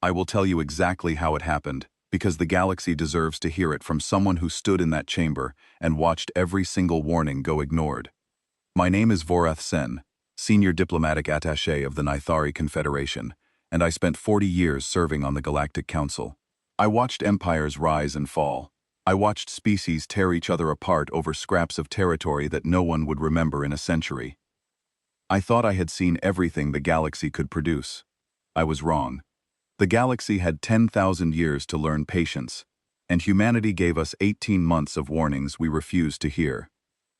I will tell you exactly how it happened, because the galaxy deserves to hear it from someone who stood in that chamber and watched every single warning go ignored. My name is Vorath Sen, Senior Diplomatic Attaché of the Nithari Confederation, and I spent 40 years serving on the Galactic Council. I watched empires rise and fall. I watched species tear each other apart over scraps of territory that no one would remember in a century. I thought I had seen everything the galaxy could produce. I was wrong. The galaxy had 10,000 years to learn patience, and humanity gave us 18 months of warnings we refused to hear.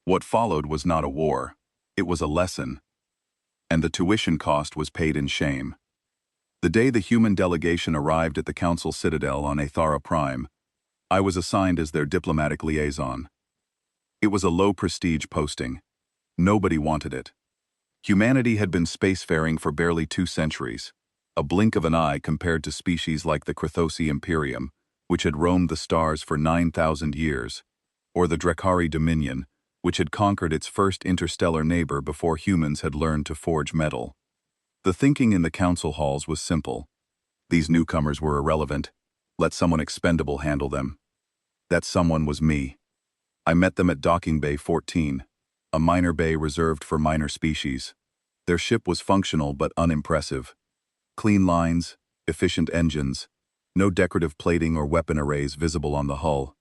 What followed was not a war. It was a lesson. And the tuition cost was paid in shame. The day the human delegation arrived at the Council Citadel on Aethara Prime, I was assigned as their diplomatic liaison. It was a low-prestige posting. Nobody wanted it. Humanity had been spacefaring for barely 2 centuries, a blink of an eye compared to species like the Krathosi Imperium, which had roamed the stars for 9,000 years, or the Drakari Dominion, which had conquered its first interstellar neighbor before humans had learned to forge metal. The thinking in the council halls was simple. These newcomers were irrelevant. Let someone expendable handle them. That someone was me. I met them at Docking Bay 14, a minor bay reserved for minor species. Their ship was functional but unimpressive. Clean lines, efficient engines, no decorative plating or weapon arrays visible on the hull.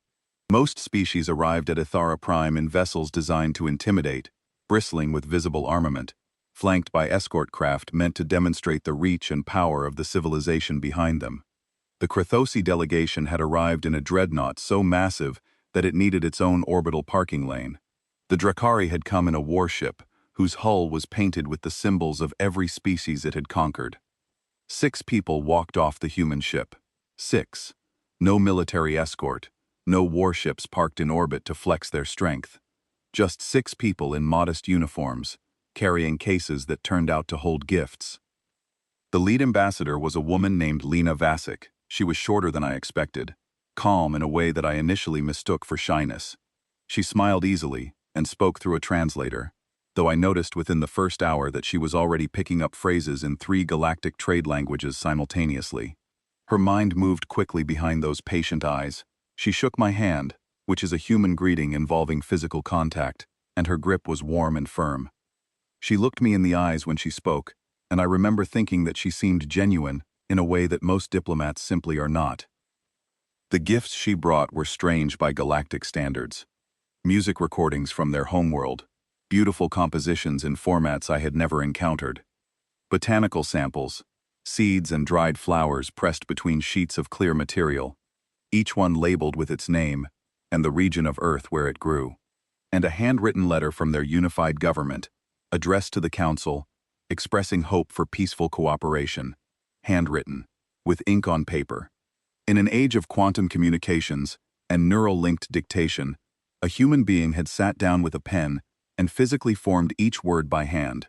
Most species arrived at Aethara Prime in vessels designed to intimidate, bristling with visible armament, flanked by escort craft meant to demonstrate the reach and power of the civilization behind them. The Krathosi delegation had arrived in a dreadnought so massive that it needed its own orbital parking lane. The Drakari had come in a warship, whose hull was painted with the symbols of every species it had conquered. 6 people walked off the human ship. 6. No military escort, no warships parked in orbit to flex their strength. Just 6 people in modest uniforms, carrying cases that turned out to hold gifts. The lead ambassador was a woman named Lena Vasic. She was shorter than I expected, calm in a way that I initially mistook for shyness. She smiled easily and spoke through a translator, though I noticed within the first hour that she was already picking up phrases in 3 galactic trade languages simultaneously. Her mind moved quickly behind those patient eyes. She shook my hand, which is a human greeting involving physical contact, and her grip was warm and firm. She looked me in the eyes when she spoke, and I remember thinking that she seemed genuine in a way that most diplomats simply are not. The gifts she brought were strange by galactic standards. Music recordings from their homeworld, beautiful compositions in formats I had never encountered. Botanical samples, seeds and dried flowers pressed between sheets of clear material, each one labeled with its name and the region of Earth where it grew. And a handwritten letter from their unified government, addressed to the Council, expressing hope for peaceful cooperation, handwritten, with ink on paper. In an age of quantum communications and neural-linked dictation, a human being had sat down with a pen and physically formed each word by hand.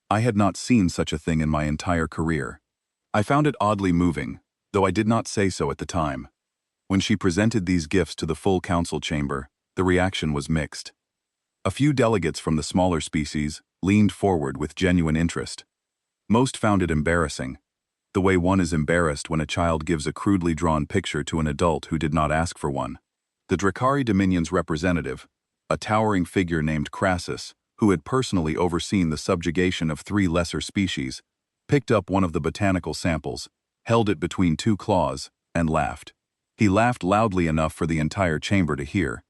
I had not seen such a thing in my entire career. I found it oddly moving, though I did not say so at the time. When she presented these gifts to the full council chamber, the reaction was mixed. A few delegates from the smaller species leaned forward with genuine interest. Most found it embarrassing, the way one is embarrassed when a child gives a crudely drawn picture to an adult who did not ask for one. The Drakari Dominion's representative, a towering figure named Crassus, who had personally overseen the subjugation of 3 lesser species, picked up one of the botanical samples, held it between 2 claws, and laughed. He laughed loudly enough for the entire chamber to hear.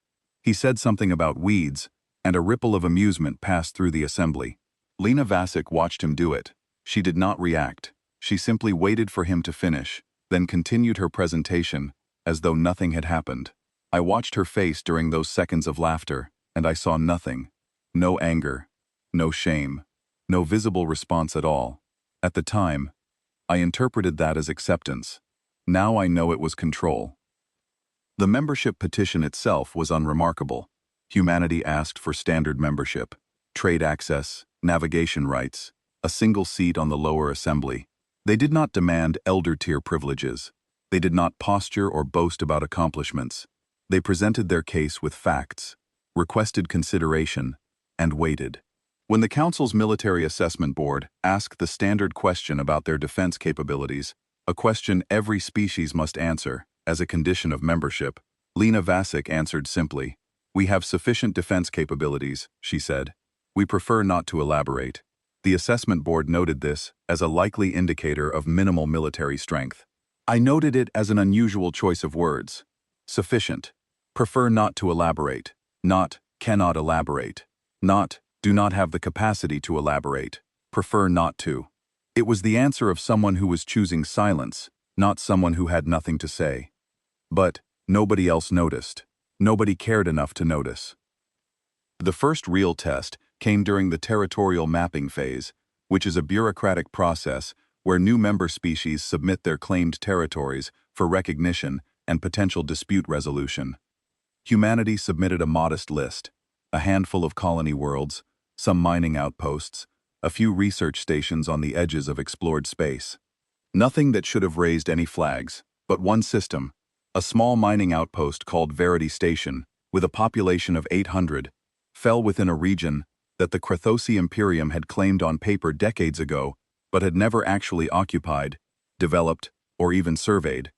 He said something about weeds, and a ripple of amusement passed through the assembly. Lena Vasic watched him do it. She did not react. She simply waited for him to finish, then continued her presentation, as though nothing had happened. I watched her face during those seconds of laughter, and I saw nothing. No anger, no shame, no visible response at all. At the time, I interpreted that as acceptance. Now I know it was control. The membership petition itself was unremarkable. Humanity asked for standard membership, trade access, navigation rights, a single seat on the lower assembly. They did not demand elder-tier privileges. They did not posture or boast about accomplishments. They presented their case with facts, requested consideration, and waited. When the Council's Military Assessment Board asked the standard question about their defense capabilities, A question every species must answer, as a condition of membership. Lena Vasic answered simply. We have sufficient defense capabilities, she said. We prefer not to elaborate. The assessment board noted this as a likely indicator of minimal military strength. I noted it as an unusual choice of words. Sufficient. Prefer not to elaborate. Not, cannot elaborate. Not, do not have the capacity to elaborate. Prefer not to. It was the answer of someone who was choosing silence, not someone who had nothing to say. But nobody else noticed. Nobody cared enough to notice. The first real test came during the territorial mapping phase, which is a bureaucratic process where new member species submit their claimed territories for recognition and potential dispute resolution. Humanity submitted a modest list, a handful of colony worlds, some mining outposts, a few research stations on the edges of explored space. Nothing that should have raised any flags, but one system, a small mining outpost called Verity Station, with a population of 800, fell within a region that the Krathosi Imperium had claimed on paper decades ago, but had never actually occupied, developed, or even surveyed.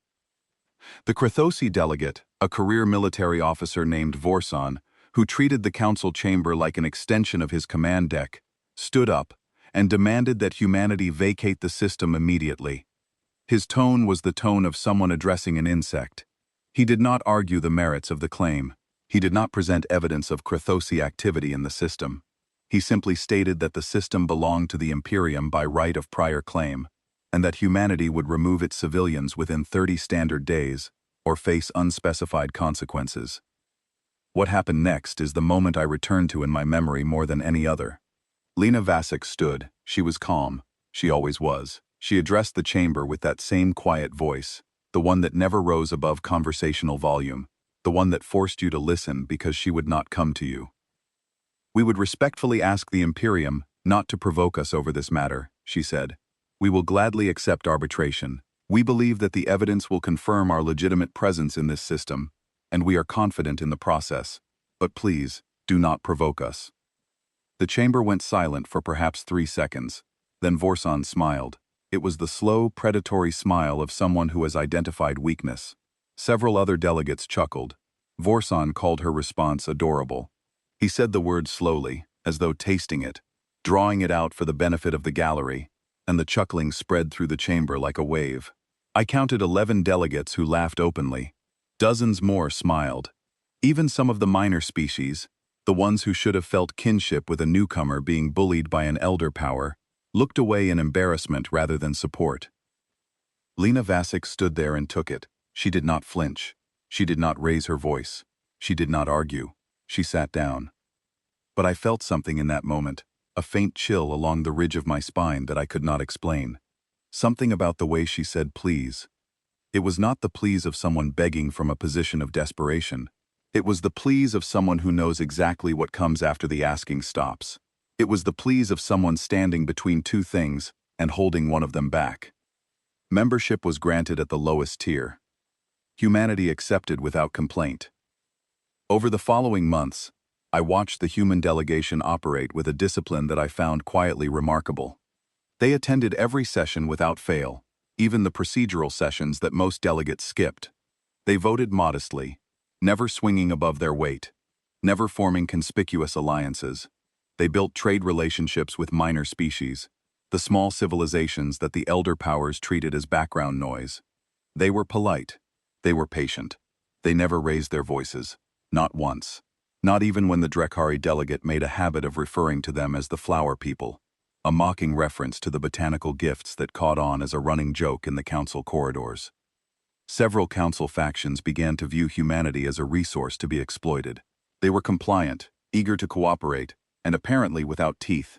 The Krathosi delegate, a career military officer named Vorsan, who treated the council chamber like an extension of his command deck, stood up and demanded that humanity vacate the system immediately. His tone was the tone of someone addressing an insect. He did not argue the merits of the claim. He did not present evidence of Krathosi activity in the system. He simply stated that the system belonged to the Imperium by right of prior claim, and that humanity would remove its civilians within 30 standard days, or face unspecified consequences. What happened next is the moment I return to in my memory more than any other. Lena Vasic stood. She was calm. She always was. She addressed the chamber with that same quiet voice, the one that never rose above conversational volume, the one that forced you to listen because she would not come to you. We would respectfully ask the Imperium not to provoke us over this matter, she said. We will gladly accept arbitration. We believe that the evidence will confirm our legitimate presence in this system, and we are confident in the process. But please, do not provoke us. The chamber went silent for perhaps 3 seconds. Then Vorsan smiled. It was the slow, predatory smile of someone who has identified weakness. Several other delegates chuckled. Vorsan called her response adorable. He said the word slowly, as though tasting it, drawing it out for the benefit of the gallery, and the chuckling spread through the chamber like a wave. I counted 11 delegates who laughed openly. Dozens more smiled. Even some of the minor species, the ones who should have felt kinship with a newcomer being bullied by an elder power, looked away in embarrassment rather than support. Lena Vasic stood there and took it. She did not flinch. She did not raise her voice. She did not argue. She sat down. But I felt something in that moment, a faint chill along the ridge of my spine that I could not explain. Something about the way she said please. It was not the please of someone begging from a position of desperation. It was the please of someone who knows exactly what comes after the asking stops. It was the please of someone standing between two things and holding one of them back. Membership was granted at the lowest tier. Humanity accepted without complaint. Over the following months, I watched the human delegation operate with a discipline that I found quietly remarkable. They attended every session without fail, even the procedural sessions that most delegates skipped. They voted modestly, never swinging above their weight, never forming conspicuous alliances. They built trade relationships with minor species, the small civilizations that the elder powers treated as background noise. They were polite. They were patient. They never raised their voices. Not once. Not even when the Drekari delegate made a habit of referring to them as the flower people, a mocking reference to the botanical gifts that caught on as a running joke in the council corridors. Several council factions began to view humanity as a resource to be exploited. They were compliant, eager to cooperate, and apparently without teeth.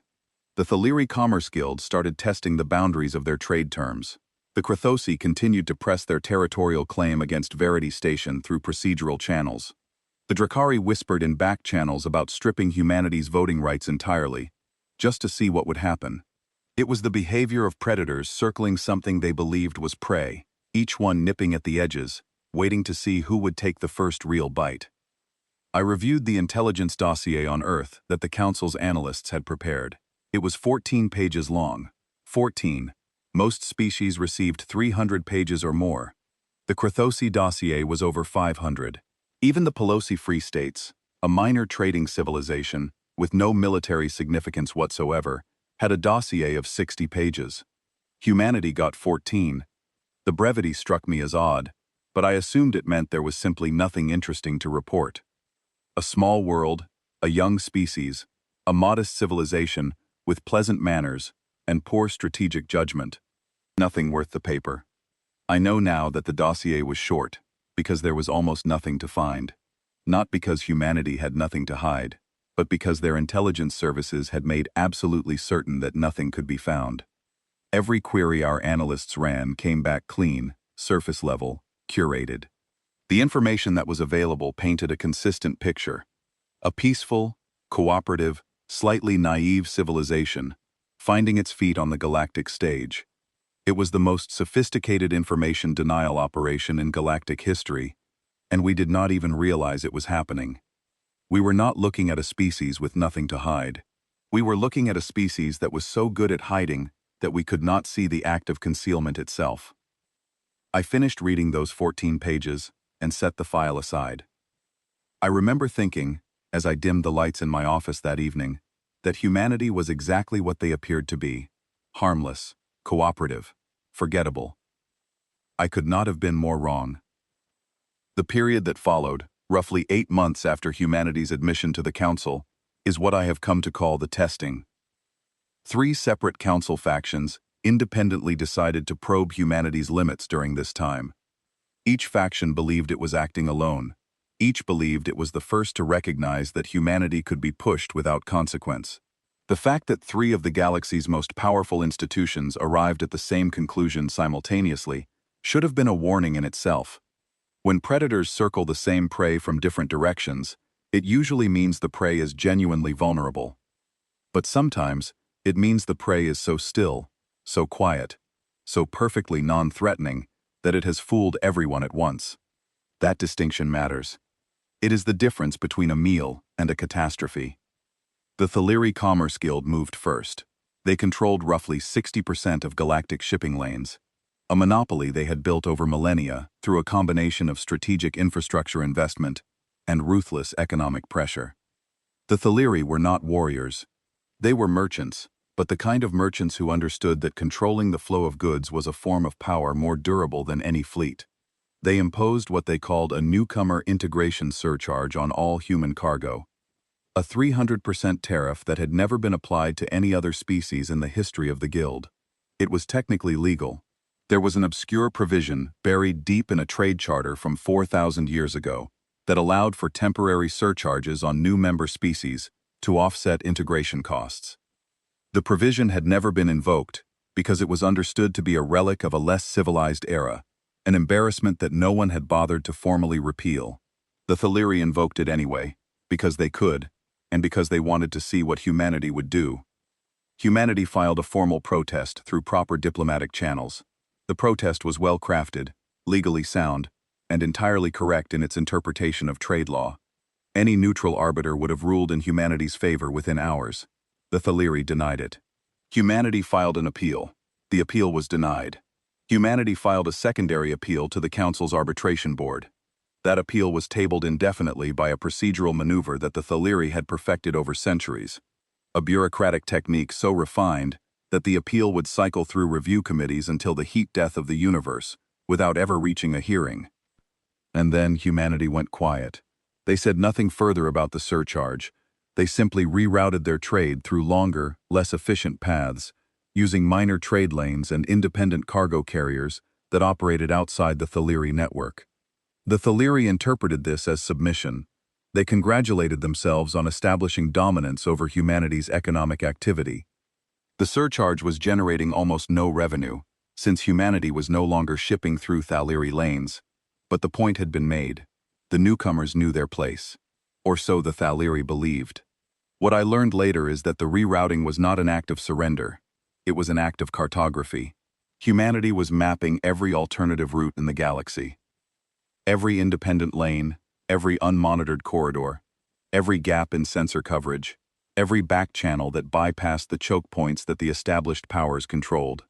The Thaleri Commerce Guild started testing the boundaries of their trade terms. The Krathosi continued to press their territorial claim against Verity Station through procedural channels. The Drekari whispered in back channels about stripping humanity's voting rights entirely, just to see what would happen. It was the behavior of predators circling something they believed was prey, each one nipping at the edges, waiting to see who would take the first real bite. I reviewed the intelligence dossier on Earth that the Council's analysts had prepared. It was 14 pages long. 14. Most species received 300 pages or more. The Crethosi dossier was over 500. Even the Pelosi Free States, a minor trading civilization with no military significance whatsoever, had a dossier of 60 pages. Humanity got 14. The brevity struck me as odd, but I assumed it meant there was simply nothing interesting to report. A small world, a young species, a modest civilization with pleasant manners and poor strategic judgment. Nothing worth the paper. I know now that the dossier was short, because there was almost nothing to find. Not because humanity had nothing to hide, but because their intelligence services had made absolutely certain that nothing could be found. Every query our analysts ran came back clean, surface level, curated. The information that was available painted a consistent picture. A peaceful, cooperative, slightly naive civilization, finding its feet on the galactic stage. It was the most sophisticated information denial operation in galactic history, and we did not even realize it was happening. We were not looking at a species with nothing to hide. We were looking at a species that was so good at hiding that we could not see the act of concealment itself. I finished reading those 14 pages and set the file aside. I remember thinking, as I dimmed the lights in my office that evening, that humanity was exactly what they appeared to be: harmless, cooperative, forgettable. I could not have been more wrong. The period that followed, roughly 8 months after humanity's admission to the Council, is what I have come to call the testing. 3 separate Council factions independently decided to probe humanity's limits during this time. Each faction believed it was acting alone. Each believed it was the first to recognize that humanity could be pushed without consequence. The fact that 3 of the galaxy's most powerful institutions arrived at the same conclusion simultaneously should have been a warning in itself. When predators circle the same prey from different directions, it usually means the prey is genuinely vulnerable. But sometimes, it means the prey is so still, so quiet, so perfectly non-threatening that it has fooled everyone at once. That distinction matters. It is the difference between a meal and a catastrophe. The Thaleri Commerce Guild moved first. They controlled roughly 60% of galactic shipping lanes, a monopoly they had built over millennia through a combination of strategic infrastructure investment and ruthless economic pressure. The Thaleri were not warriors. They were merchants, but the kind of merchants who understood that controlling the flow of goods was a form of power more durable than any fleet. They imposed what they called a newcomer integration surcharge on all human cargo, a 300% tariff that had never been applied to any other species in the history of the guild. It was technically legal. There was an obscure provision buried deep in a trade charter from 4,000 years ago that allowed for temporary surcharges on new member species to offset integration costs. The provision had never been invoked because it was understood to be a relic of a less civilized era, an embarrassment that no one had bothered to formally repeal. The Thaleri invoked it anyway, because they could, and because they wanted to see what humanity would do. Humanity filed a formal protest through proper diplomatic channels. The protest was well crafted, legally sound, and entirely correct in its interpretation of trade law. Any neutral arbiter would have ruled in humanity's favor within hours. The Thaleri denied it. Humanity filed an appeal. The appeal was denied. Humanity filed a secondary appeal to the Council's arbitration board. That appeal was tabled indefinitely by a procedural maneuver that the Thaleri had perfected over centuries, a bureaucratic technique so refined that the appeal would cycle through review committees until the heat death of the universe, without ever reaching a hearing. And then humanity went quiet. They said nothing further about the surcharge. They simply rerouted their trade through longer, less efficient paths, using minor trade lanes and independent cargo carriers that operated outside the Thaleri network. The Thaleri interpreted this as submission. They congratulated themselves on establishing dominance over humanity's economic activity. The surcharge was generating almost no revenue, since humanity was no longer shipping through Thaleri lanes. But the point had been made. The newcomers knew their place. Or so the Thaleri believed. What I learned later is that the rerouting was not an act of surrender. It was an act of cartography. Humanity was mapping every alternative route in the galaxy. Every independent lane, every unmonitored corridor, every gap in sensor coverage, every back channel that bypassed the choke points that the established powers controlled.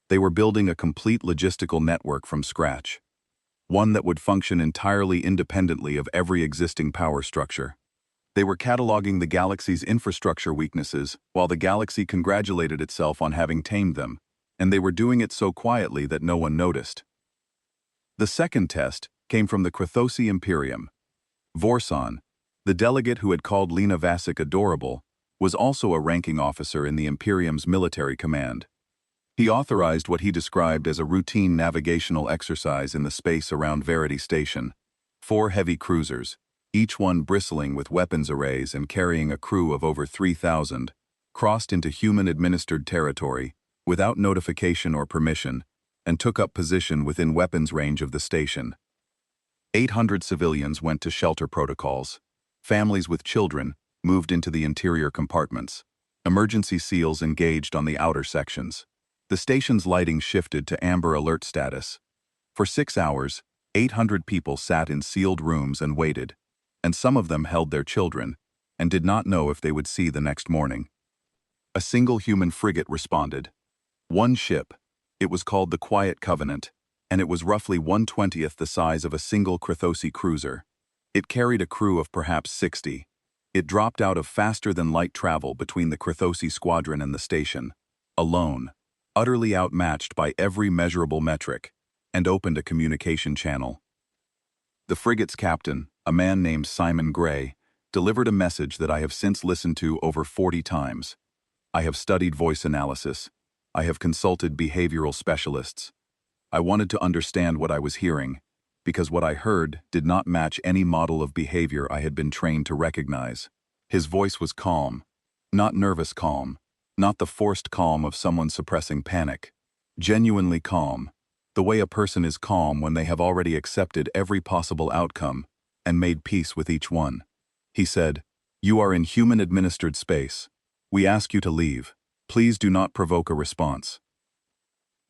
They were building a complete logistical network from scratch, one that would function entirely independently of every existing power structure. They were cataloging the galaxy's infrastructure weaknesses while the galaxy congratulated itself on having tamed them, and they were doing it so quietly that no one noticed. The second test came from the Krathosi Imperium. Vorson, the delegate who had called Lena Vasic adorable, was also a ranking officer in the Imperium's military command. He authorized what he described as a routine navigational exercise in the space around Verity Station. 4 heavy cruisers, each one bristling with weapons arrays and carrying a crew of over 3,000, crossed into human-administered territory without notification or permission and took up position within weapons range of the station. 800 civilians went to shelter protocols. Families with children moved into the interior compartments. Emergency seals engaged on the outer sections. The station's lighting shifted to amber alert status. For 6 hours, 800 people sat in sealed rooms and waited, and some of them held their children and did not know if they would see the next morning. A single human frigate responded. One ship. It was called the Quiet Covenant, and it was roughly 1/20th the size of a single Krathosi cruiser. It carried a crew of perhaps 60. It dropped out of faster-than-light travel between the Krathosi squadron and the station, alone, utterly outmatched by every measurable metric, and opened a communication channel. The frigate's captain, a man named Simon Gray, delivered a message that I have since listened to over 40 times. I have studied voice analysis. I have consulted behavioral specialists. I wanted to understand what I was hearing, because what I heard did not match any model of behavior I had been trained to recognize. His voice was calm, not nervous calm, not the forced calm of someone suppressing panic. Genuinely calm, the way a person is calm when they have already accepted every possible outcome and made peace with each one. He said, "You are in human-administered space. We ask you to leave. Please do not provoke a response."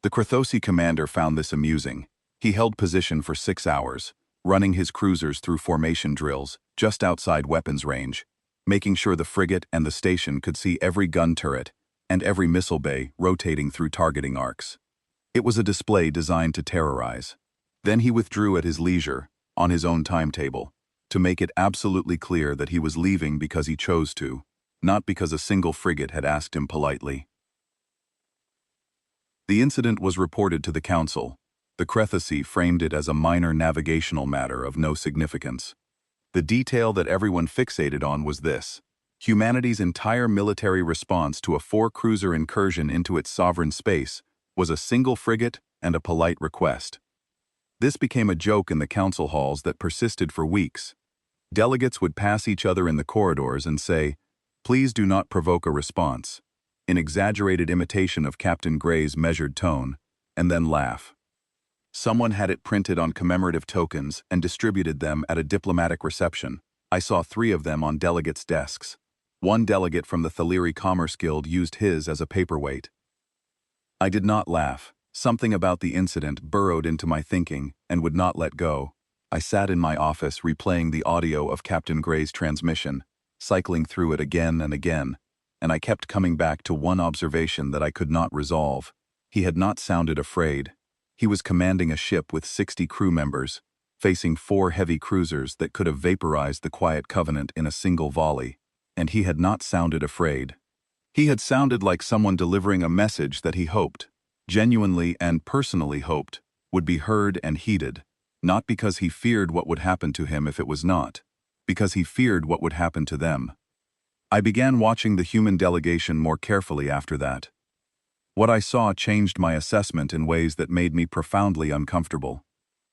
The Krathosi commander found this amusing. He held position for 6 hours, running his cruisers through formation drills just outside weapons range, making sure the frigate and the station could see every gun turret and every missile bay rotating through targeting arcs. It was a display designed to terrorize. Then he withdrew at his leisure, on his own timetable, to make it absolutely clear that he was leaving because he chose to, not because a single frigate had asked him politely. The incident was reported to the council. The Krathosi framed it as a minor navigational matter of no significance. The detail that everyone fixated on was this: humanity's entire military response to a 4-cruiser incursion into its sovereign space was a single frigate and a polite request. This became a joke in the council halls that persisted for weeks. Delegates would pass each other in the corridors and say, "Please do not provoke a response," in exaggerated imitation of Captain Gray's measured tone, and then laugh. Someone had it printed on commemorative tokens and distributed them at a diplomatic reception. I saw 3 of them on delegates' desks. One delegate from the Thaleri Commerce Guild used his as a paperweight. I did not laugh. Something about the incident burrowed into my thinking and would not let go. I sat in my office replaying the audio of Captain Gray's transmission, cycling through it again and again, and I kept coming back to one observation that I could not resolve. He had not sounded afraid. He was commanding a ship with 60 crew members, facing 4 heavy cruisers that could have vaporized the Quiet Covenant in a single volley, and he had not sounded afraid. He had sounded like someone delivering a message that he hoped, genuinely and personally hoped, would be heard and heeded, not because he feared what would happen to him if it was not, because he feared what would happen to them. I began watching the human delegation more carefully after that. What I saw changed my assessment in ways that made me profoundly uncomfortable.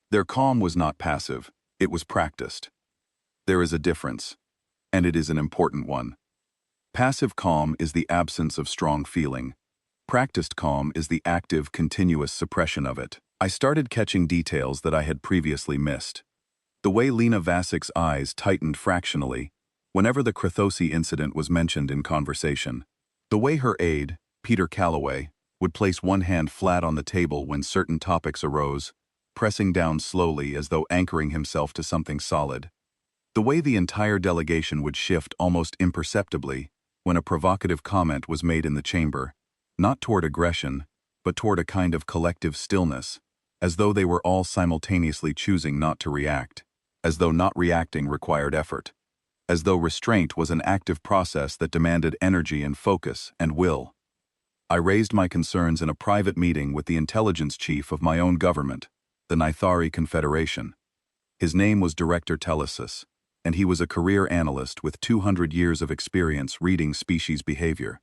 Their calm was not passive, it was practiced. There is a difference, and it is an important one. Passive calm is the absence of strong feeling. Practiced calm is the active, continuous suppression of it. I started catching details that I had previously missed. The way Lena Vasic's eyes tightened fractionally whenever the Krathosi incident was mentioned in conversation. The way her aide, Peter Calloway, would place one hand flat on the table when certain topics arose, pressing down slowly as though anchoring himself to something solid. The way the entire delegation would shift almost imperceptibly when a provocative comment was made in the chamber, not toward aggression, but toward a kind of collective stillness, as though they were all simultaneously choosing not to react, as though not reacting required effort, as though restraint was an active process that demanded energy and focus and will. I raised my concerns in a private meeting with the intelligence chief of my own government, the Nithari Confederation. His name was Director Telesis, and he was a career analyst with 200 years of experience reading species behavior.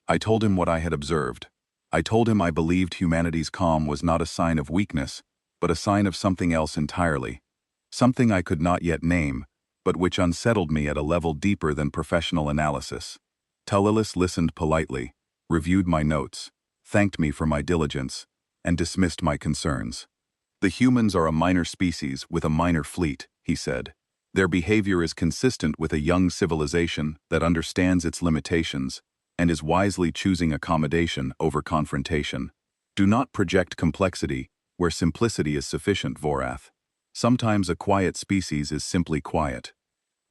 I told him what I had observed. I told him I believed humanity's calm was not a sign of weakness, but a sign of something else entirely, something I could not yet name, but which unsettled me at a level deeper than professional analysis. Telesis listened politely, reviewed my notes, thanked me for my diligence, and dismissed my concerns. The humans are a minor species with a minor fleet, he said. Their behavior is consistent with a young civilization that understands its limitations and is wisely choosing accommodation over confrontation. Do not project complexity where simplicity is sufficient, Vorath. Sometimes a quiet species is simply quiet.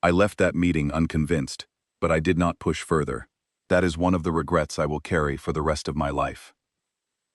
I left that meeting unconvinced, but I did not push further. That is one of the regrets I will carry for the rest of my life.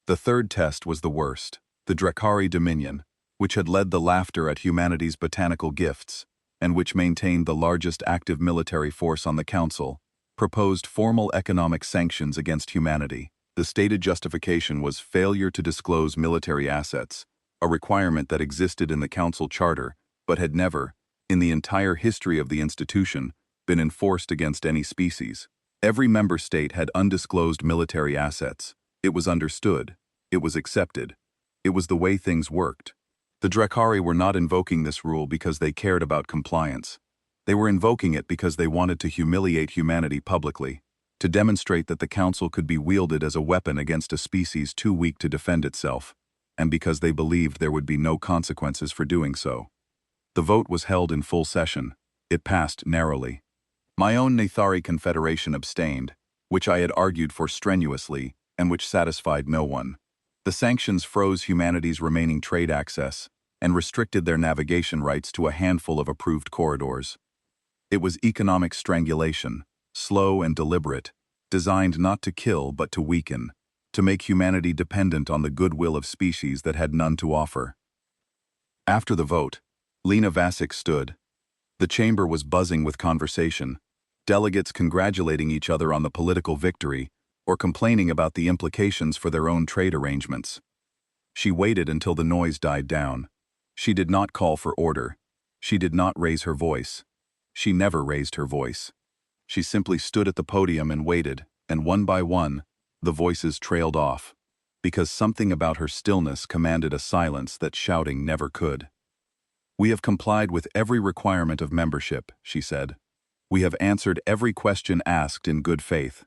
The third test was the worst. The Drakari Dominion, which had led the laughter at humanity's botanical gifts, and which maintained the largest active military force on the Council, proposed formal economic sanctions against humanity. The stated justification was failure to disclose military assets, a requirement that existed in the Council Charter, but had never, in the entire history of the institution, been enforced against any species. Every member state had undisclosed military assets. It was understood. It was accepted. It was the way things worked. The Drakari were not invoking this rule because they cared about compliance. They were invoking it because they wanted to humiliate humanity publicly, to demonstrate that the Council could be wielded as a weapon against a species too weak to defend itself, and because they believed there would be no consequences for doing so. The vote was held in full session. It passed narrowly. My own Nithari Confederation abstained, which I had argued for strenuously and which satisfied no one. The sanctions froze humanity's remaining trade access and restricted their navigation rights to a handful of approved corridors. It was economic strangulation, slow and deliberate, designed not to kill but to weaken, to make humanity dependent on the goodwill of species that had none to offer. After the vote, Lena Vasic stood. The chamber was buzzing with conversation, delegates congratulating each other on the political victory or complaining about the implications for their own trade arrangements. She waited until the noise died down. She did not call for order. She did not raise her voice. She never raised her voice. She simply stood at the podium and waited, and one by one, the voices trailed off, because something about her stillness commanded a silence that shouting never could. "We have complied with every requirement of membership," she said. "We have answered every question asked in good faith.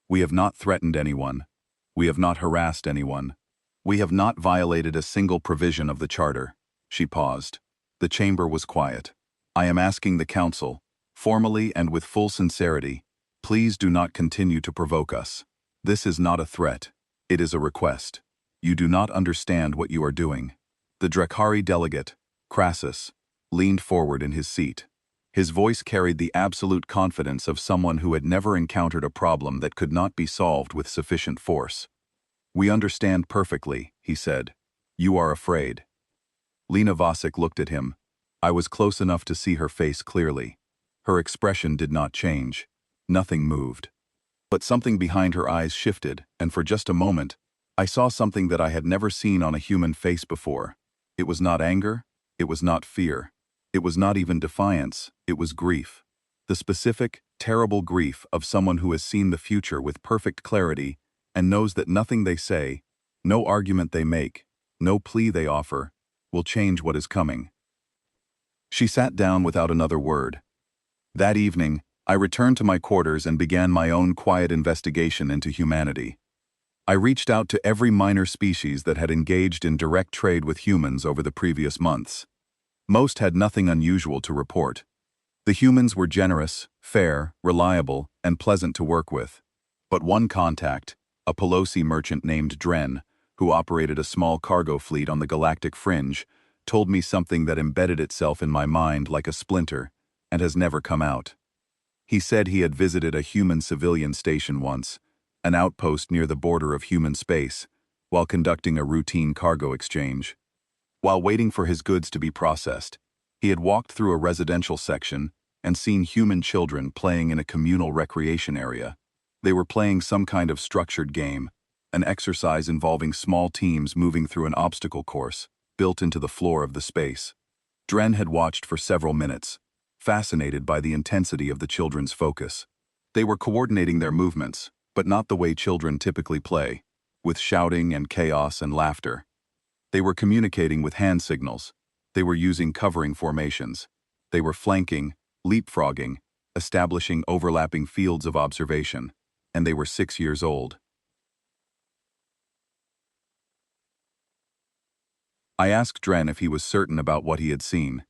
We have not threatened anyone. We have not harassed anyone. We have not violated a single provision of the Charter." She paused. The chamber was quiet. "I am asking the Council, formally and with full sincerity, please do not continue to provoke us. This is not a threat. It is a request. You do not understand what you are doing." The Drakari delegate, Crassus, leaned forward in his seat. His voice carried the absolute confidence of someone who had never encountered a problem that could not be solved with sufficient force. "We understand perfectly," he said. "You are afraid." Lena Vasic looked at him. I was close enough to see her face clearly. Her expression did not change. Nothing moved. But something behind her eyes shifted, and for just a moment, I saw something that I had never seen on a human face before. It was not anger. It was not fear. It was not even defiance. It was grief. The specific, terrible grief of someone who has seen the future with perfect clarity and knows that nothing they say, no argument they make, no plea they offer, will change what is coming. She sat down without another word. That evening, I returned to my quarters and began my own quiet investigation into humanity. I reached out to every minor species that had engaged in direct trade with humans over the previous months. Most had nothing unusual to report. The humans were generous, fair, reliable, and pleasant to work with. But one contact, a Pelosi merchant named Dren, who operated a small cargo fleet on the Galactic Fringe, told me something that embedded itself in my mind like a splinter and has never come out. He said he had visited a human civilian station once, an outpost near the border of human space, while conducting a routine cargo exchange. While waiting for his goods to be processed, he had walked through a residential section and seen human children playing in a communal recreation area. They were playing some kind of structured game, an exercise involving small teams moving through an obstacle course built into the floor of the space. Dren had watched for several minutes, fascinated by the intensity of the children's focus. They were coordinating their movements, but not the way children typically play, with shouting and chaos and laughter. They were communicating with hand signals. They were using covering formations. They were flanking, leapfrogging, establishing overlapping fields of observation, and they were 6 years old. I asked Dren if he was certain about what he had seen.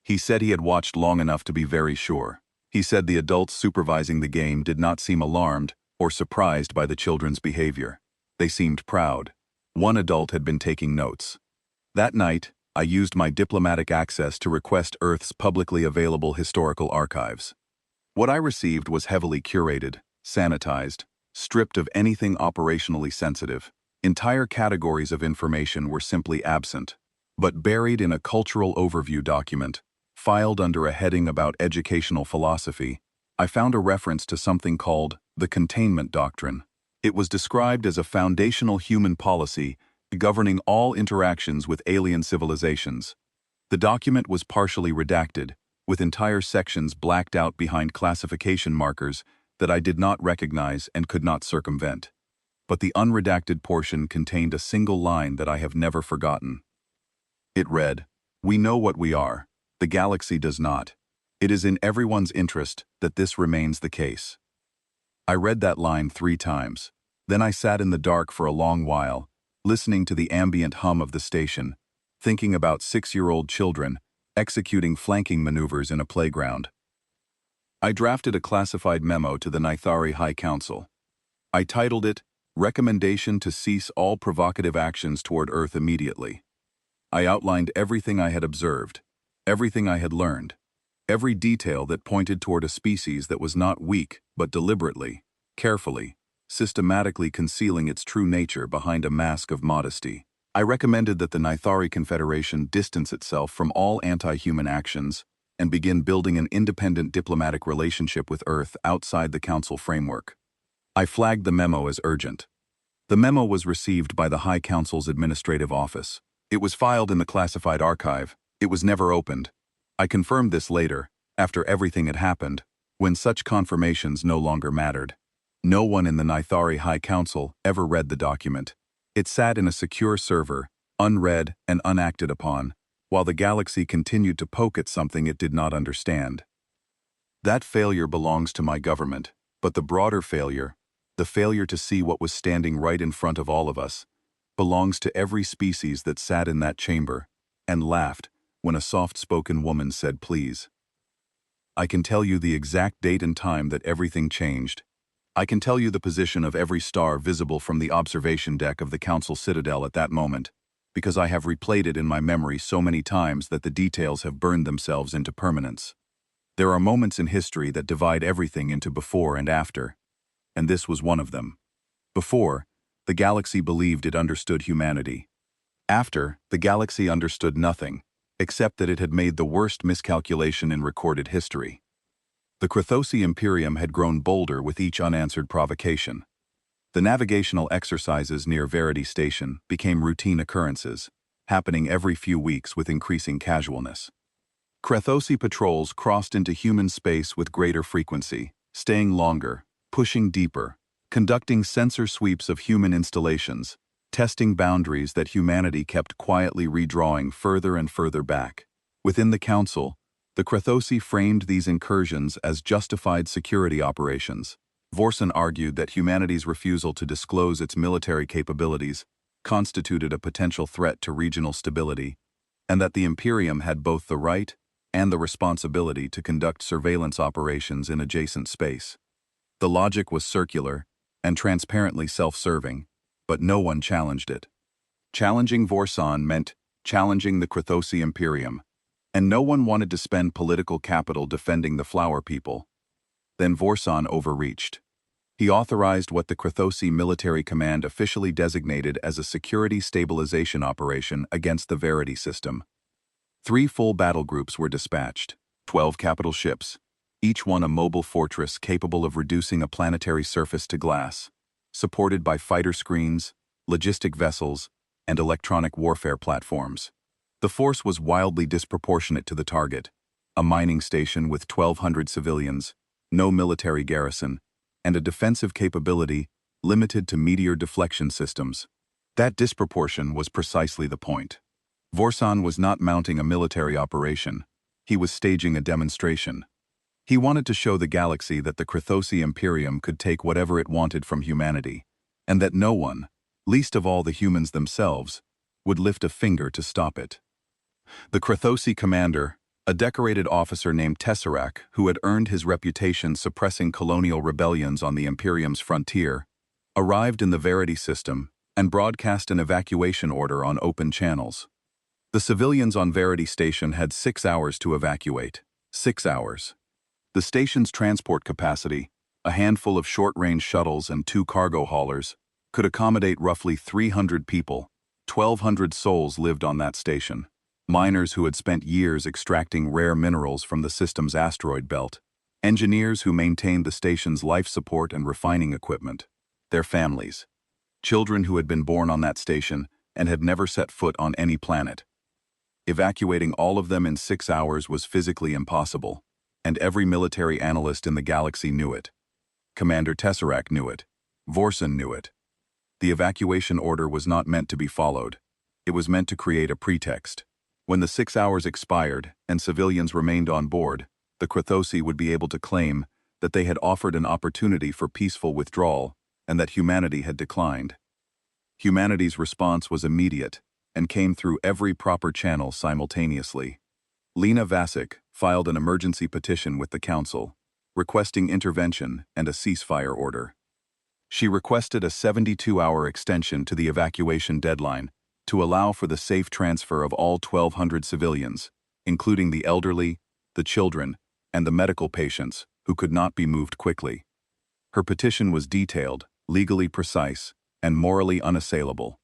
He said he had watched long enough to be very sure. He said the adults supervising the game did not seem alarmed or surprised by the children's behavior. They seemed proud. One adult had been taking notes. That night, I used my diplomatic access to request Earth's publicly available historical archives. What I received was heavily curated, sanitized, stripped of anything operationally sensitive. Entire categories of information were simply absent, but buried in a cultural overview document, filed under a heading about educational philosophy, I found a reference to something called the containment doctrine. It was described as a foundational human policy governing all interactions with alien civilizations. The document was partially redacted, with entire sections blacked out behind classification markers that I did not recognize and could not circumvent. But the unredacted portion contained a single line that I have never forgotten. It read, "We know what we are. The galaxy does not. It is in everyone's interest that this remains the case." I read that line 3 times. Then I sat in the dark for a long while, listening to the ambient hum of the station, thinking about 6-year-old children executing flanking maneuvers in a playground. I drafted a classified memo to the Nithari High Council. I titled it, "Recommendation to cease all provocative actions toward Earth immediately." I outlined everything I had observed, everything I had learned, every detail that pointed toward a species that was not weak, but deliberately, carefully, systematically concealing its true nature behind a mask of modesty. I recommended that the Nithari Confederation distance itself from all anti-human actions and begin building an independent diplomatic relationship with Earth outside the Council framework. I flagged the memo as urgent. The memo was received by the High Council's administrative office. It was filed in the classified archive. It was never opened. I confirmed this later, after everything had happened, when such confirmations no longer mattered. No one in the Nithari High Council ever read the document. It sat in a secure server, unread and unacted upon, while the galaxy continued to poke at something it did not understand. That failure belongs to my government, but the broader failure, the failure to see what was standing right in front of all of us, belongs to every species that sat in that chamber and laughed when a soft-spoken woman said please. I can tell you the exact date and time that everything changed. I can tell you the position of every star visible from the observation deck of the Council Citadel at that moment, because I have replayed it in my memory so many times that the details have burned themselves into permanence. There are moments in history that divide everything into before and after, and this was one of them. Before, the galaxy believed it understood humanity. After, the galaxy understood nothing, except that it had made the worst miscalculation in recorded history. The Krathosi Imperium had grown bolder with each unanswered provocation. The navigational exercises near Verity Station became routine occurrences, happening every few weeks with increasing casualness. Krathosi patrols crossed into human space with greater frequency, staying longer, pushing deeper, conducting sensor sweeps of human installations, testing boundaries that humanity kept quietly redrawing further and further back. Within the Council, the Krathosi framed these incursions as justified security operations. Vorson argued that humanity's refusal to disclose its military capabilities constituted a potential threat to regional stability, and that the Imperium had both the right and the responsibility to conduct surveillance operations in adjacent space. The logic was circular and transparently self-serving, but no one challenged it. Challenging Vorson meant challenging the Krathosi Imperium, and no one wanted to spend political capital defending the Flower People. Then Vorson overreached. He authorized what the Krathosi Military Command officially designated as a security stabilization operation against the Verity system. 3 full battle groups were dispatched, 12 capital ships, each one a mobile fortress capable of reducing a planetary surface to glass, supported by fighter screens, logistic vessels, and electronic warfare platforms. The force was wildly disproportionate to the target, a mining station with 1,200 civilians, no military garrison, and a defensive capability limited to meteor deflection systems. That disproportion was precisely the point. Vorsan was not mounting a military operation. He was staging a demonstration. He wanted to show the galaxy that the Krathosi Imperium could take whatever it wanted from humanity, and that no one, least of all the humans themselves, would lift a finger to stop it. The Krathosi commander, a decorated officer named Tesseract, who had earned his reputation suppressing colonial rebellions on the Imperium's frontier, arrived in the Verity system and broadcast an evacuation order on open channels. The civilians on Verity Station had 6 hours to evacuate. 6 hours. The station's transport capacity, a handful of short-range shuttles and 2 cargo haulers, could accommodate roughly 300 people. 1,200 souls lived on that station. Miners who had spent years extracting rare minerals from the system's asteroid belt, engineers who maintained the station's life support and refining equipment, their families, children who had been born on that station and had never set foot on any planet. Evacuating all of them in 6 hours was physically impossible, and every military analyst in the galaxy knew it. Commander Tesseract knew it. Vorsan knew it. The evacuation order was not meant to be followed. It was meant to create a pretext. When the 6 hours expired and civilians remained on board, the Krathosi would be able to claim that they had offered an opportunity for peaceful withdrawal and that humanity had declined. Humanity's response was immediate and came through every proper channel simultaneously. Lena Vasic filed an emergency petition with the Council, requesting intervention and a ceasefire order. She requested a 72-hour extension to the evacuation deadline to allow for the safe transfer of all 1,200 civilians, including the elderly, the children, and the medical patients who could not be moved quickly. Her petition was detailed, legally precise, and morally unassailable.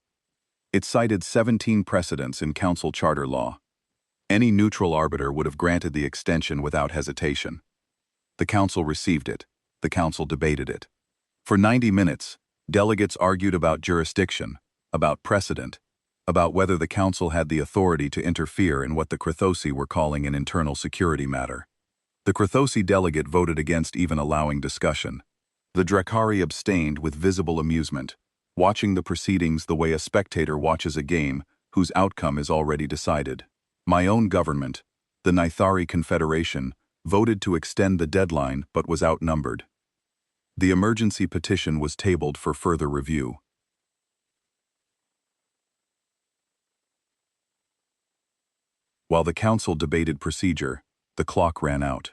It cited 17 precedents in Council charter law. Any neutral arbiter would have granted the extension without hesitation. The Council received it. The Council debated it. For 90 minutes, delegates argued about jurisdiction, about precedent, about whether the Council had the authority to interfere in what the Krathosi were calling an internal security matter. The Krathosi delegate voted against even allowing discussion. The Drakari abstained with visible amusement, watching the proceedings the way a spectator watches a game whose outcome is already decided. My own government, the Nithari Confederation, voted to extend the deadline but was outnumbered. The emergency petition was tabled for further review. While the Council debated procedure, the clock ran out.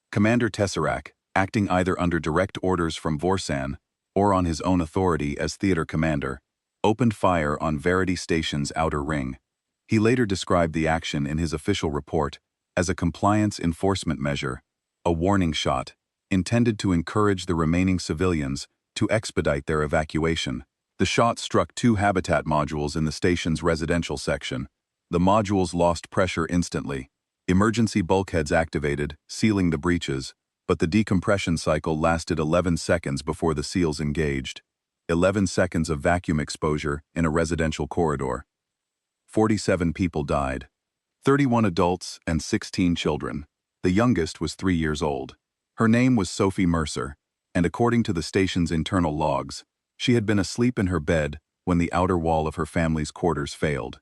Commander Tesseract, acting either under direct orders from Vorsan or on his own authority as theater commander, opened fire on Verity Station's outer ring. He later described the action in his official report as a compliance enforcement measure, a warning shot, intended to encourage the remaining civilians to expedite their evacuation. The shot struck 2 habitat modules in the station's residential section. The modules lost pressure instantly. Emergency bulkheads activated, sealing the breaches, but the decompression cycle lasted 11 seconds before the seals engaged. 11 seconds of vacuum exposure in a residential corridor. 47 people died. 31 adults and 16 children. The youngest was 3 years old. Her name was Sophie Mercer, and according to the station's internal logs, she had been asleep in her bed when the outer wall of her family's quarters failed.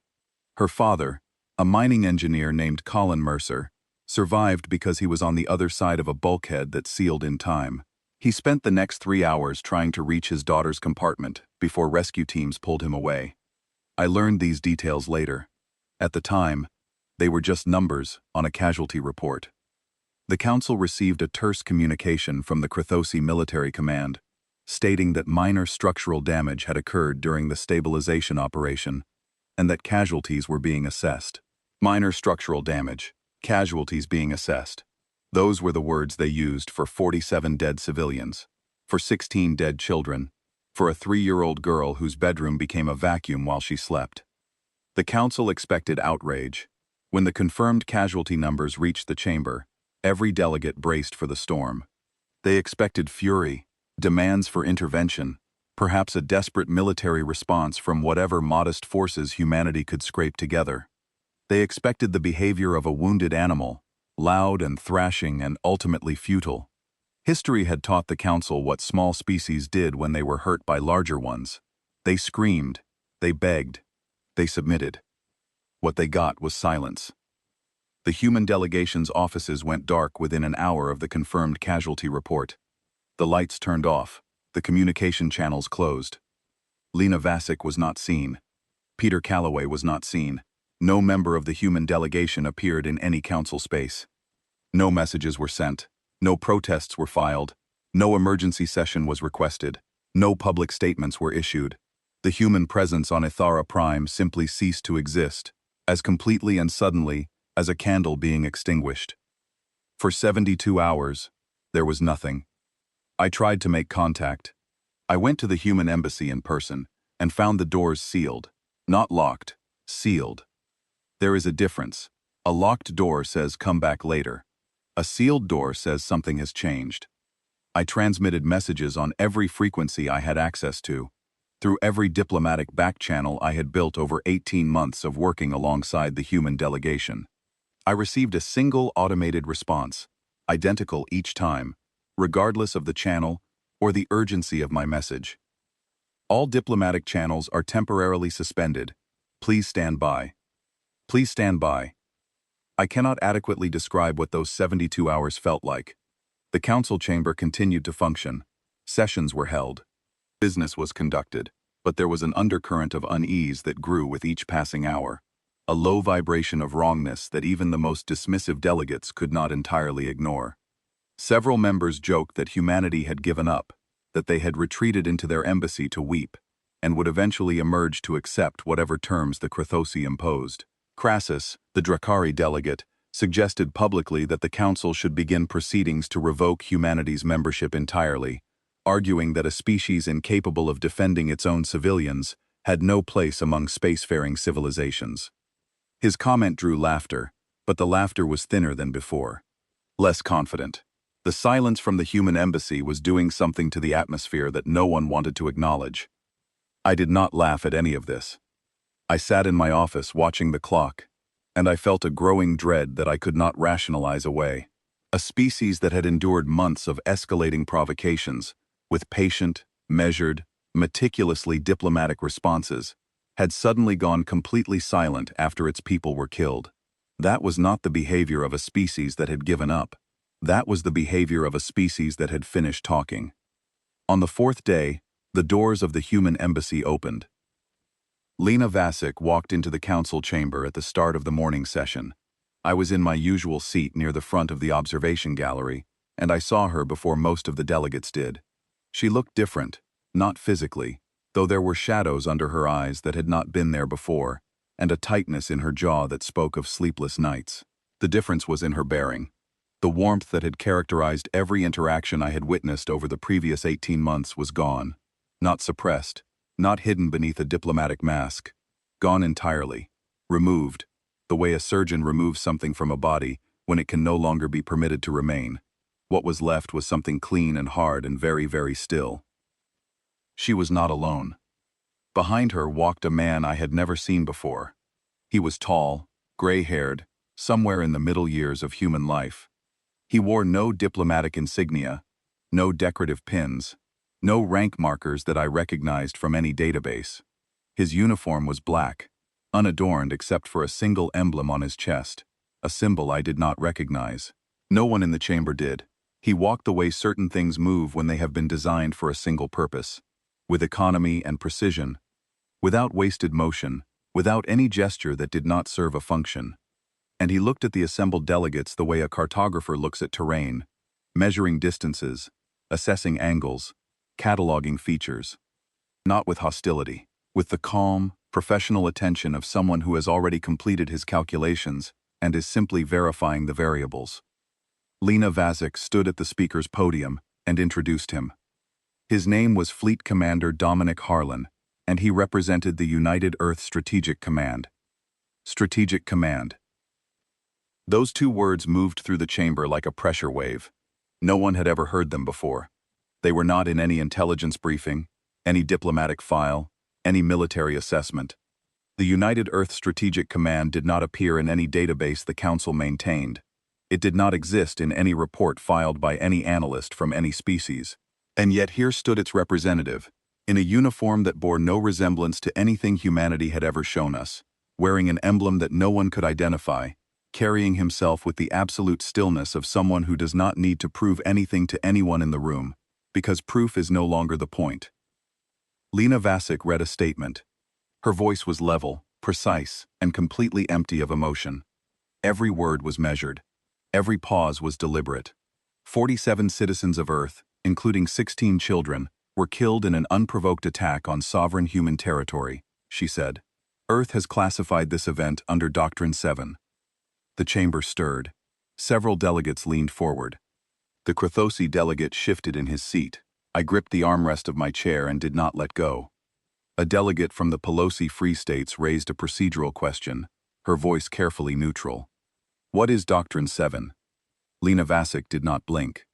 Her father, a mining engineer named Colin Mercer, survived because he was on the other side of a bulkhead that sealed in time. He spent the next 3 hours trying to reach his daughter's compartment before rescue teams pulled him away. I learned these details later. At the time, they were just numbers on a casualty report. The Council received a terse communication from the Krathosi Military Command, stating that minor structural damage had occurred during the stabilization operation, and that casualties were being assessed. Minor structural damage, casualties being assessed. Those were the words they used for 47 dead civilians. For 16 dead children. For a 3-year-old girl whose bedroom became a vacuum while she slept. The council expected outrage. When the confirmed casualty numbers reached the chamber, every delegate braced for the storm. They expected fury, demands for intervention, perhaps a desperate military response from whatever modest forces humanity could scrape together. They expected the behavior of a wounded animal, loud and thrashing and ultimately futile. History had taught the council what small species did when they were hurt by larger ones. They screamed, they begged, they submitted. What they got was silence. The human delegation's offices went dark within an hour of the confirmed casualty report. The lights turned off, the communication channels closed. Lena Vasic was not seen. Peter Calloway was not seen. No member of the human delegation appeared in any council space. No messages were sent. No protests were filed. No emergency session was requested. No public statements were issued. The human presence on Ithara Prime simply ceased to exist, as completely and suddenly as a candle being extinguished. For 72 hours, there was nothing. I tried to make contact. I went to the human embassy in person and found the doors sealed. Not locked, sealed. There is a difference. A locked door says come back later. A sealed door says something has changed. I transmitted messages on every frequency I had access to, through every diplomatic back channel I had built over 18 months of working alongside the human delegation. I received a single automated response, identical each time, regardless of the channel or the urgency of my message. All diplomatic channels are temporarily suspended. Please stand by. Please stand by. I cannot adequately describe what those 72 hours felt like. The council chamber continued to function. Sessions were held. Business was conducted, but there was an undercurrent of unease that grew with each passing hour. A low vibration of wrongness that even the most dismissive delegates could not entirely ignore. Several members joked that humanity had given up, that they had retreated into their embassy to weep, and would eventually emerge to accept whatever terms the Krathosi imposed. Crassus, the Drakari delegate, suggested publicly that the council should begin proceedings to revoke humanity's membership entirely, arguing that a species incapable of defending its own civilians had no place among spacefaring civilizations. His comment drew laughter, but the laughter was thinner than before. Less confident. The silence from the human embassy was doing something to the atmosphere that no one wanted to acknowledge. I did not laugh at any of this. I sat in my office watching the clock, and I felt a growing dread that I could not rationalize away. A species that had endured months of escalating provocations, with patient, measured, meticulously diplomatic responses, had suddenly gone completely silent after its people were killed. That was not the behavior of a species that had given up. That was the behavior of a species that had finished talking. On the 4th day, the doors of the human embassy opened. Lena Vasic walked into the council chamber at the start of the morning session. I was in my usual seat near the front of the observation gallery, and I saw her before most of the delegates did. She looked different, not physically, though there were shadows under her eyes that had not been there before, and a tightness in her jaw that spoke of sleepless nights. The difference was in her bearing. The warmth that had characterized every interaction I had witnessed over the previous 18 months was gone. Not suppressed, not hidden beneath a diplomatic mask. Gone entirely. Removed, the way a surgeon removes something from a body when it can no longer be permitted to remain. What was left was something clean and hard and very, very still. She was not alone. Behind her walked a man I had never seen before. He was tall, gray-haired, somewhere in the middle years of human life. He wore no diplomatic insignia, no decorative pins, no rank markers that I recognized from any database. His uniform was black, unadorned except for a single emblem on his chest, a symbol I did not recognize. No one in the chamber did. He walked the way certain things move when they have been designed for a single purpose, with economy and precision, without wasted motion, without any gesture that did not serve a function. And he looked at the assembled delegates the way a cartographer looks at terrain, measuring distances, assessing angles, cataloging features. Not with hostility, with the calm, professional attention of someone who has already completed his calculations and is simply verifying the variables. Lena Vasic stood at the speaker's podium and introduced him. His name was Fleet Commander Dominic Harlan, and he represented the United Earth Strategic Command. Strategic Command. Those two words moved through the chamber like a pressure wave. No one had ever heard them before. They were not in any intelligence briefing, any diplomatic file, any military assessment. The United Earth Strategic Command did not appear in any database the Council maintained. It did not exist in any report filed by any analyst from any species. And yet here stood its representative, in a uniform that bore no resemblance to anything humanity had ever shown us, wearing an emblem that no one could identify, carrying himself with the absolute stillness of someone who does not need to prove anything to anyone in the room, because proof is no longer the point. Lena Vasic read a statement. Her voice was level, precise, and completely empty of emotion. Every word was measured. Every pause was deliberate. 47 citizens of Earth, including 16 children, were killed in an unprovoked attack on sovereign human territory, she said. Earth has classified this event under Doctrine 7. The chamber stirred. Several delegates leaned forward. The Krathosi delegate shifted in his seat. I gripped the armrest of my chair and did not let go. A delegate from the Pelosi Free States raised a procedural question, her voice carefully neutral. What is Doctrine 7? Lena Vasic did not blink.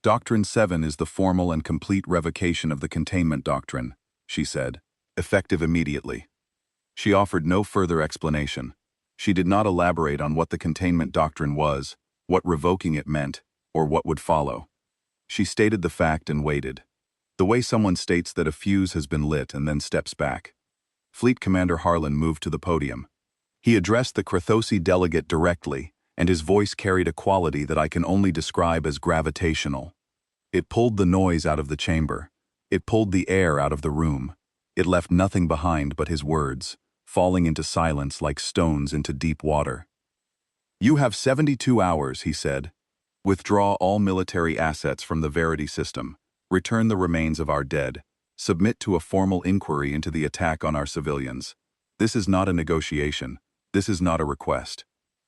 Doctrine 7 is the formal and complete revocation of the containment doctrine, she said, effective immediately. She offered no further explanation. She did not elaborate on what the containment doctrine was, what revoking it meant, or what would follow. She stated the fact and waited. The way someone states that a fuse has been lit and then steps back. Fleet Commander Harlan moved to the podium. He addressed the Krathosi delegate directly, and his voice carried a quality that I can only describe as gravitational. It pulled the noise out of the chamber. It pulled the air out of the room. It left nothing behind but his words, falling into silence like stones into deep water. You have 72 hours, he said. Withdraw all military assets from the Verity system. Return the remains of our dead. Submit to a formal inquiry into the attack on our civilians. This is not a negotiation. This is not a request.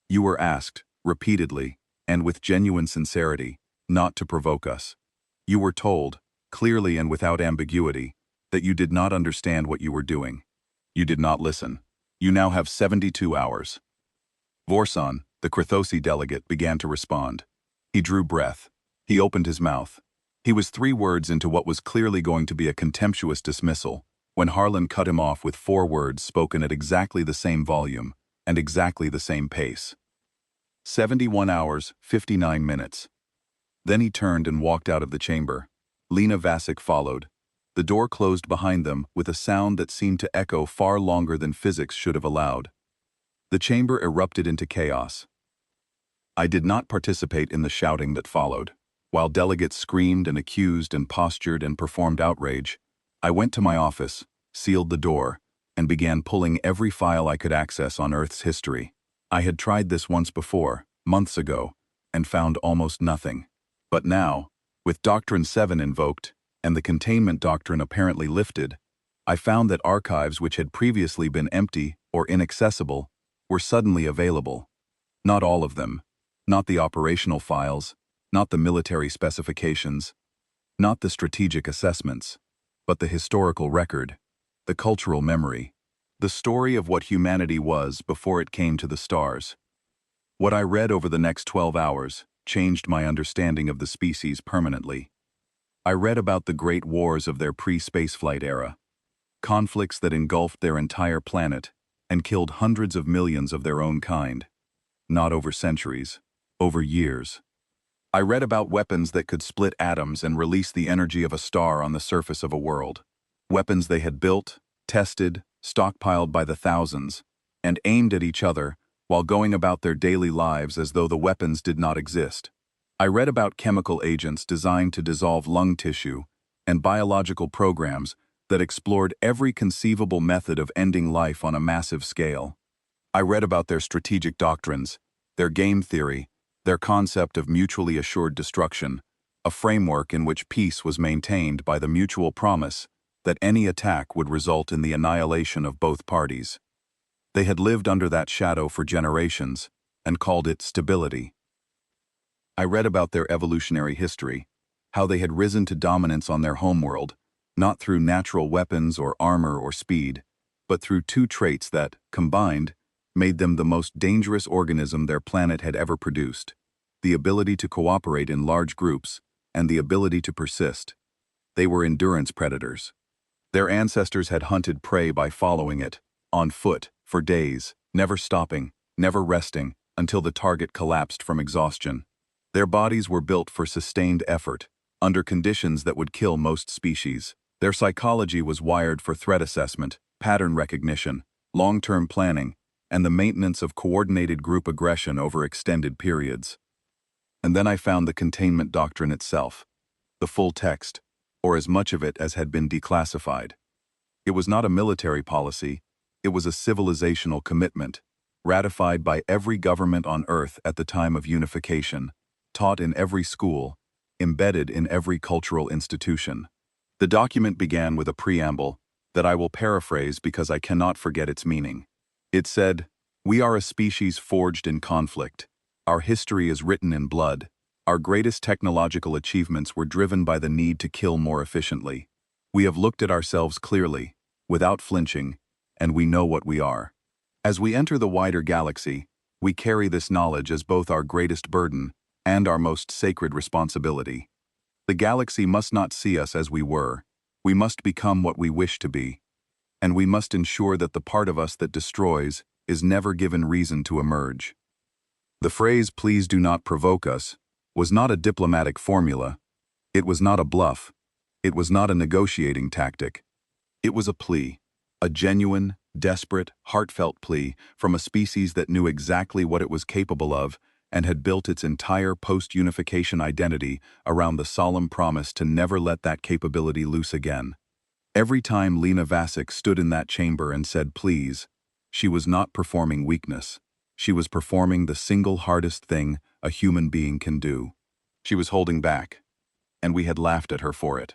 You were asked, repeatedly, and with genuine sincerity, not to provoke us. You were told, clearly and without ambiguity, that you did not understand what you were doing. You did not listen. You now have 72 hours. Vorson, the Krathosi delegate, began to respond. He drew breath. He opened his mouth. He was 3 words into what was clearly going to be a contemptuous dismissal, when Harlan cut him off with 4 words spoken at exactly the same volume and exactly the same pace. 71 hours, 59 minutes. Then he turned and walked out of the chamber. Lena Vasic followed. The door closed behind them with a sound that seemed to echo far longer than physics should have allowed. The chamber erupted into chaos. I did not participate in the shouting that followed. While delegates screamed and accused and postured and performed outrage, I went to my office, sealed the door, and began pulling every file I could access on Earth's history. I had tried this once before, months ago, and found almost nothing. But now, with Doctrine 7 invoked, and the containment doctrine apparently lifted, I found that archives which had previously been empty or inaccessible were suddenly available. Not all of them. Not the operational files, not the military specifications, not the strategic assessments, but the historical record, the cultural memory, the story of what humanity was before it came to the stars. What I read over the next 12 hours changed my understanding of the species permanently. I read about the great wars of their pre-spaceflight era, conflicts that engulfed their entire planet and killed hundreds of millions of their own kind, not over centuries, over years. I read about weapons that could split atoms and release the energy of a star on the surface of a world, weapons they had built, tested, stockpiled by the thousands, and aimed at each other while going about their daily lives as though the weapons did not exist. I read about chemical agents designed to dissolve lung tissue and biological programs that explored every conceivable method of ending life on a massive scale. I read about their strategic doctrines, their game theory, their concept of mutually assured destruction, a framework in which peace was maintained by the mutual promise that any attack would result in the annihilation of both parties. They had lived under that shadow for generations and called it stability. I read about their evolutionary history, how they had risen to dominance on their homeworld, not through natural weapons or armor or speed, but through two traits that, combined, made them the most dangerous organism their planet had ever produced: the ability to cooperate in large groups and the ability to persist. They were endurance predators. Their ancestors had hunted prey by following it, on foot, for days, never stopping, never resting, until the target collapsed from exhaustion. Their bodies were built for sustained effort, under conditions that would kill most species. Their psychology was wired for threat assessment, pattern recognition, long-term planning, and the maintenance of coordinated group aggression over extended periods. And then I found the containment doctrine itself, the full text, or as much of it as had been declassified. It was not a military policy, it was a civilizational commitment, ratified by every government on Earth at the time of unification, taught in every school, embedded in every cultural institution. The document began with a preamble that I will paraphrase because I cannot forget its meaning. It said, "We are a species forged in conflict. Our history is written in blood. Our greatest technological achievements were driven by the need to kill more efficiently. We have looked at ourselves clearly, without flinching, and we know what we are. As we enter the wider galaxy, we carry this knowledge as both our greatest burden and our most sacred responsibility. The galaxy must not see us as we were. We must become what we wish to be. And we must ensure that the part of us that destroys is never given reason to emerge." The phrase, "Please do not provoke us," was not a diplomatic formula. It was not a bluff. It was not a negotiating tactic. It was a plea, a genuine, desperate, heartfelt plea from a species that knew exactly what it was capable of and had built its entire post-unification identity around the solemn promise to never let that capability loose again. Every time Lena Vasic stood in that chamber and said please, she was not performing weakness. She was performing the single hardest thing a human being can do. She was holding back, and we had laughed at her for it.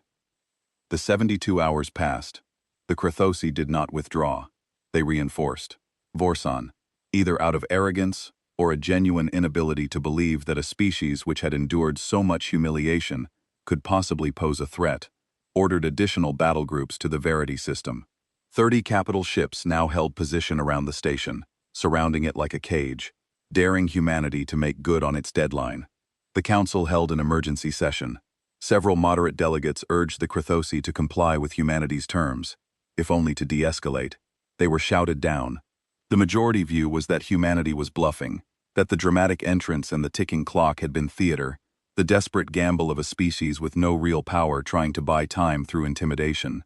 The 72 hours passed. The Krathosi did not withdraw. They reinforced. Vorsan, either out of arrogance or a genuine inability to believe that a species which had endured so much humiliation could possibly pose a threat, ordered additional battle groups to the Verity system. 30 capital ships now held position around the station, surrounding it like a cage, daring humanity to make good on its deadline. The Council held an emergency session. Several moderate delegates urged the Krathosi to comply with humanity's terms, if only to de-escalate. They were shouted down. The majority view was that humanity was bluffing, that the dramatic entrance and the ticking clock had been theater, the desperate gamble of a species with no real power trying to buy time through intimidation.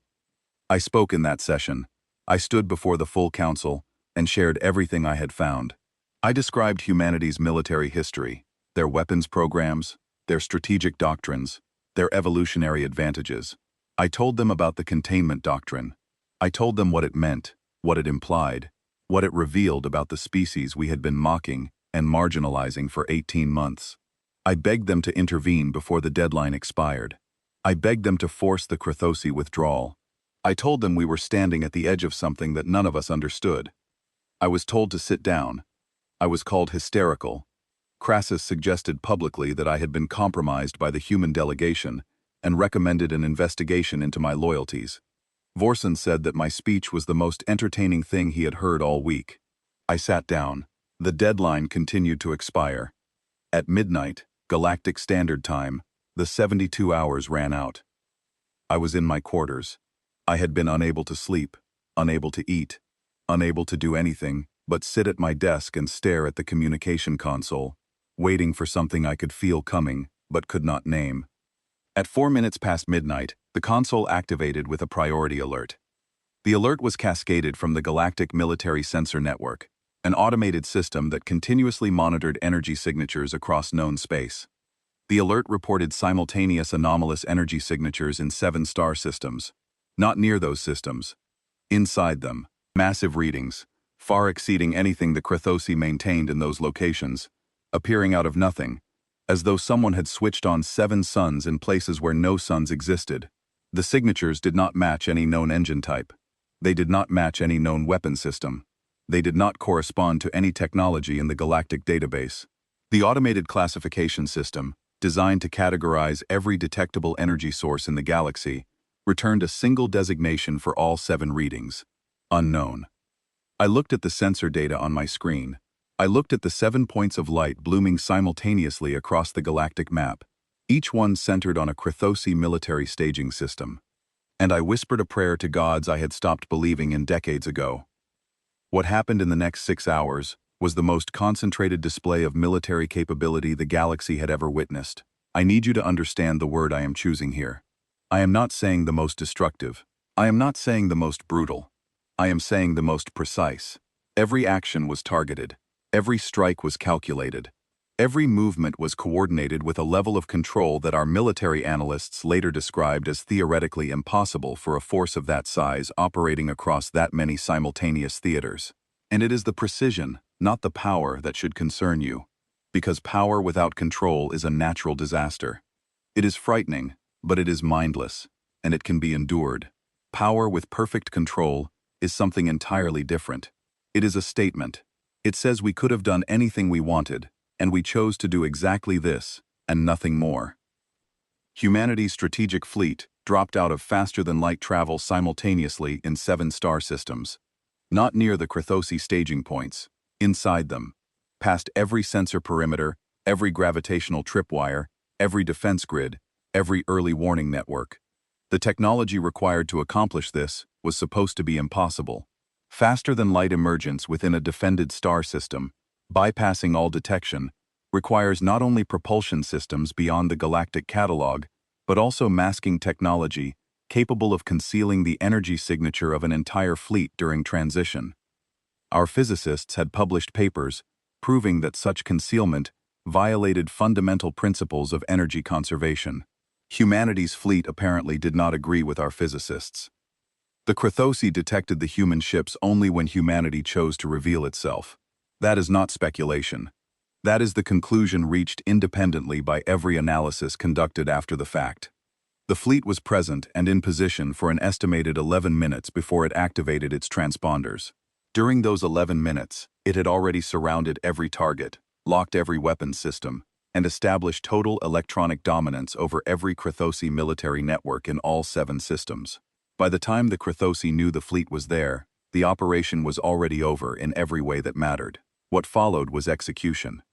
I spoke in that session. I stood before the full council and shared everything I had found. I described humanity's military history, their weapons programs, their strategic doctrines, their evolutionary advantages. I told them about the containment doctrine. I told them what it meant, what it implied, what it revealed about the species we had been mocking and marginalizing for 18 months. I begged them to intervene before the deadline expired. I begged them to force the Krathosi withdrawal. I told them we were standing at the edge of something that none of us understood. I was told to sit down. I was called hysterical. Crassus suggested publicly that I had been compromised by the human delegation and recommended an investigation into my loyalties. Vorsan said that my speech was the most entertaining thing he had heard all week. I sat down. The deadline continued to expire. At midnight, Galactic Standard Time, the 72 hours ran out. I was in my quarters. I had been unable to sleep, unable to eat, unable to do anything but sit at my desk and stare at the communication console, waiting for something I could feel coming but could not name. At 4 minutes past midnight, the console activated with a priority alert. The alert was cascaded from the Galactic Military Sensor Network, an automated system that continuously monitored energy signatures across known space. The alert reported simultaneous anomalous energy signatures in 7 star systems. Not near those systems. Inside them, massive readings, far exceeding anything the Krathosi maintained in those locations, appearing out of nothing, as though someone had switched on 7 suns in places where no suns existed. The signatures did not match any known engine type. They did not match any known weapon system. They did not correspond to any technology in the galactic database. The automated classification system, designed to categorize every detectable energy source in the galaxy, returned a single designation for all 7 readings: unknown. I looked at the sensor data on my screen. I looked at the 7 points of light blooming simultaneously across the galactic map, each one centered on a Krithosi military staging system. And I whispered a prayer to gods I had stopped believing in decades ago. What happened in the next 6 hours was the most concentrated display of military capability the galaxy had ever witnessed. I need you to understand the word I am choosing here. I am not saying the most destructive. I am not saying the most brutal. I am saying the most precise. Every action was targeted. Every strike was calculated. Every movement was coordinated with a level of control that our military analysts later described as theoretically impossible for a force of that size operating across that many simultaneous theaters. And it is the precision, not the power, that should concern you. Because power without control is a natural disaster. It is frightening, but it is mindless, and it can be endured. Power with perfect control is something entirely different. It is a statement. It says we could have done anything we wanted, and we chose to do exactly this, and nothing more. Humanity's strategic fleet dropped out of faster-than-light travel simultaneously in 7 star systems. Not near the Krithosi staging points, inside them, past every sensor perimeter, every gravitational tripwire, every defense grid, every early warning network. The technology required to accomplish this was supposed to be impossible. Faster-than-light emergence within a defended star system, bypassing all detection, requires not only propulsion systems beyond the galactic catalog, but also masking technology capable of concealing the energy signature of an entire fleet during transition. Our physicists had published papers proving that such concealment violated fundamental principles of energy conservation. Humanity's fleet apparently did not agree with our physicists. The Krithosi detected the human ships only when humanity chose to reveal itself. That is not speculation. That is the conclusion reached independently by every analysis conducted after the fact. The fleet was present and in position for an estimated 11 minutes before it activated its transponders. During those 11 minutes, it had already surrounded every target, locked every weapons system, and established total electronic dominance over every Krithosi military network in all 7 systems. By the time the Krithosi knew the fleet was there, the operation was already over in every way that mattered. What followed was execution.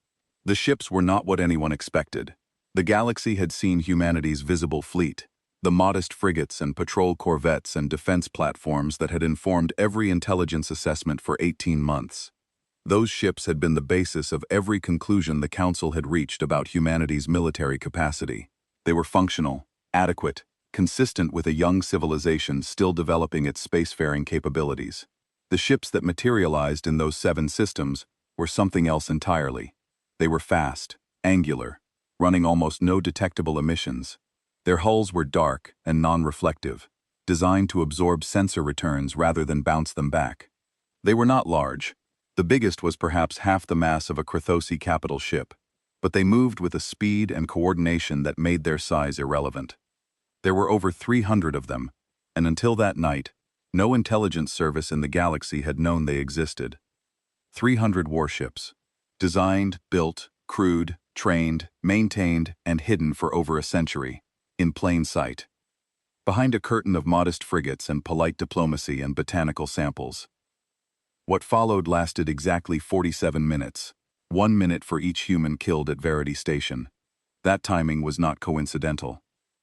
The ships were not what anyone expected. The galaxy had seen humanity's visible fleet, the modest frigates and patrol corvettes and defense platforms that had informed every intelligence assessment for 18 months. Those ships had been the basis of every conclusion the Council had reached about humanity's military capacity. They were functional, adequate, consistent with a young civilization still developing its spacefaring capabilities. The ships that materialized in those 7 systems were something else entirely. They were fast, angular, running almost no detectable emissions. Their hulls were dark and non-reflective, designed to absorb sensor returns rather than bounce them back. They were not large. The biggest was perhaps half the mass of a Krithosi capital ship, but they moved with a speed and coordination that made their size irrelevant. There were over 300 of them, and until that night, no intelligence service in the galaxy had known they existed. 300 warships, designed, built, crewed, trained, maintained, and hidden for over a century, in plain sight. Behind a curtain of modest frigates and polite diplomacy and botanical samples. What followed lasted exactly 47 minutes, 1 minute for each human killed at Verity Station. That timing was not coincidental.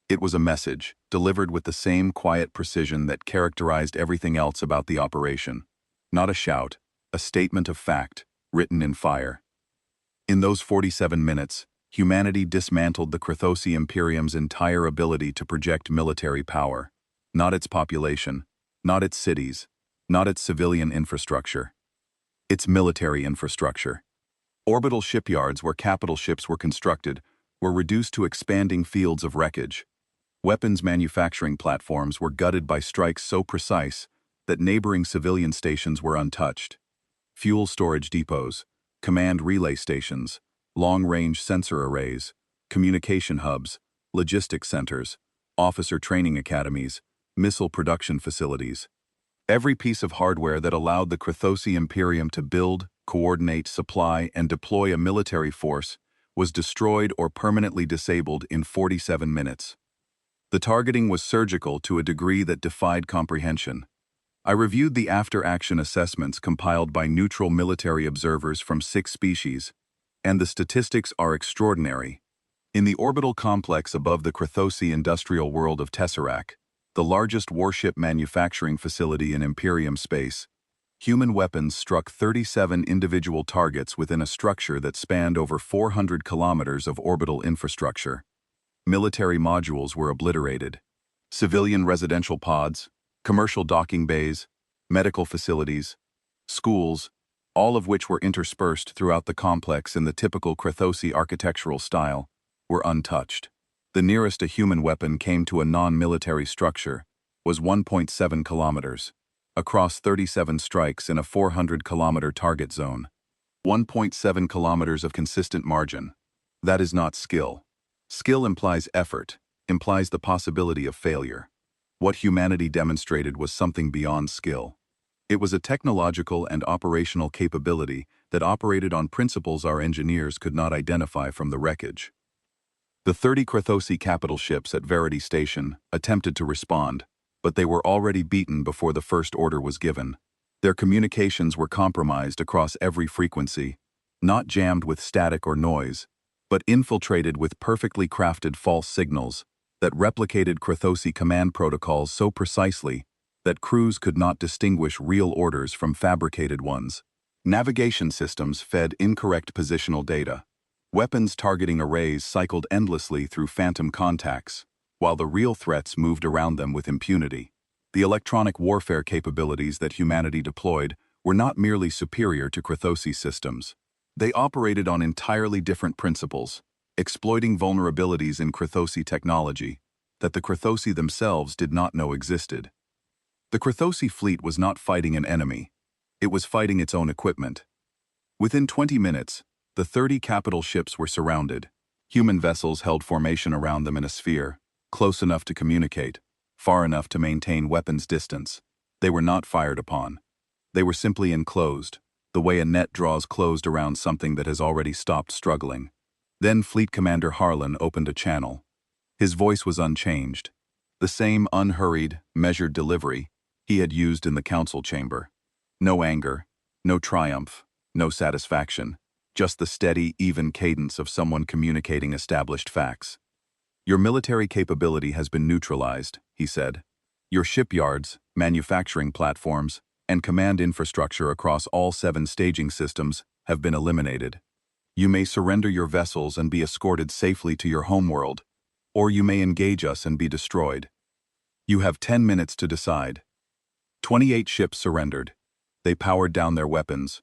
It was a message, delivered with the same quiet precision that characterized everything else about the operation. Not a shout, a statement of fact, written in fire. In those 47 minutes, humanity dismantled the Krithosi Imperium's entire ability to project military power. Not its population, not its cities, not its civilian infrastructure. Its military infrastructure. Orbital shipyards where capital ships were constructed were reduced to expanding fields of wreckage. Weapons manufacturing platforms were gutted by strikes so precise that neighboring civilian stations were untouched. Fuel storage depots, command relay stations, long-range sensor arrays, communication hubs, logistics centers, officer training academies, missile production facilities. Every piece of hardware that allowed the Krithosi Imperium to build, coordinate, supply, and deploy a military force was destroyed or permanently disabled in 47 minutes. The targeting was surgical to a degree that defied comprehension. I reviewed the after-action assessments compiled by neutral military observers from 6 species, and the statistics are extraordinary. In the orbital complex above the Krathosi industrial world of Tesseract, the largest warship manufacturing facility in Imperium space, human weapons struck 37 individual targets within a structure that spanned over 400 kilometers of orbital infrastructure. Military modules were obliterated. Civilian residential pods, commercial docking bays, medical facilities, schools, all of which were interspersed throughout the complex in the typical Krathosi architectural style, were untouched. The nearest a human weapon came to a non-military structure was 1.7 kilometers, across 37 strikes in a 400-kilometer target zone. 1.7 kilometers of consistent margin. That is not skill. Skill implies effort, implies the possibility of failure. What humanity demonstrated was something beyond skill. It was a technological and operational capability that operated on principles our engineers could not identify from the wreckage. The 30 Krathosi capital ships at Verity Station attempted to respond, but they were already beaten before the first order was given. Their communications were compromised across every frequency, not jammed with static or noise, but infiltrated with perfectly crafted false signals that replicated Krathosi command protocols so precisely that crews could not distinguish real orders from fabricated ones. Navigation systems fed incorrect positional data. Weapons targeting arrays cycled endlessly through phantom contacts, while the real threats moved around them with impunity. The electronic warfare capabilities that humanity deployed were not merely superior to Krathosi systems. They operated on entirely different principles, exploiting vulnerabilities in Krathosi technology that the Krathosi themselves did not know existed. The Krathosi fleet was not fighting an enemy. It was fighting its own equipment. Within 20 minutes, the 30 capital ships were surrounded. Human vessels held formation around them in a sphere, close enough to communicate, far enough to maintain weapons distance. They were not fired upon. They were simply enclosed, the way a net draws closed around something that has already stopped struggling. Then Fleet Commander Harlan opened a channel. His voice was unchanged, the same unhurried, measured delivery he had used in the council chamber. No anger, no triumph, no satisfaction, just the steady, even cadence of someone communicating established facts. Your military capability has been neutralized, he said. Your shipyards, manufacturing platforms, and command infrastructure across all 7 staging systems have been eliminated. You may surrender your vessels and be escorted safely to your homeworld, or you may engage us and be destroyed. You have 10 minutes to decide. 28 ships surrendered. They powered down their weapons,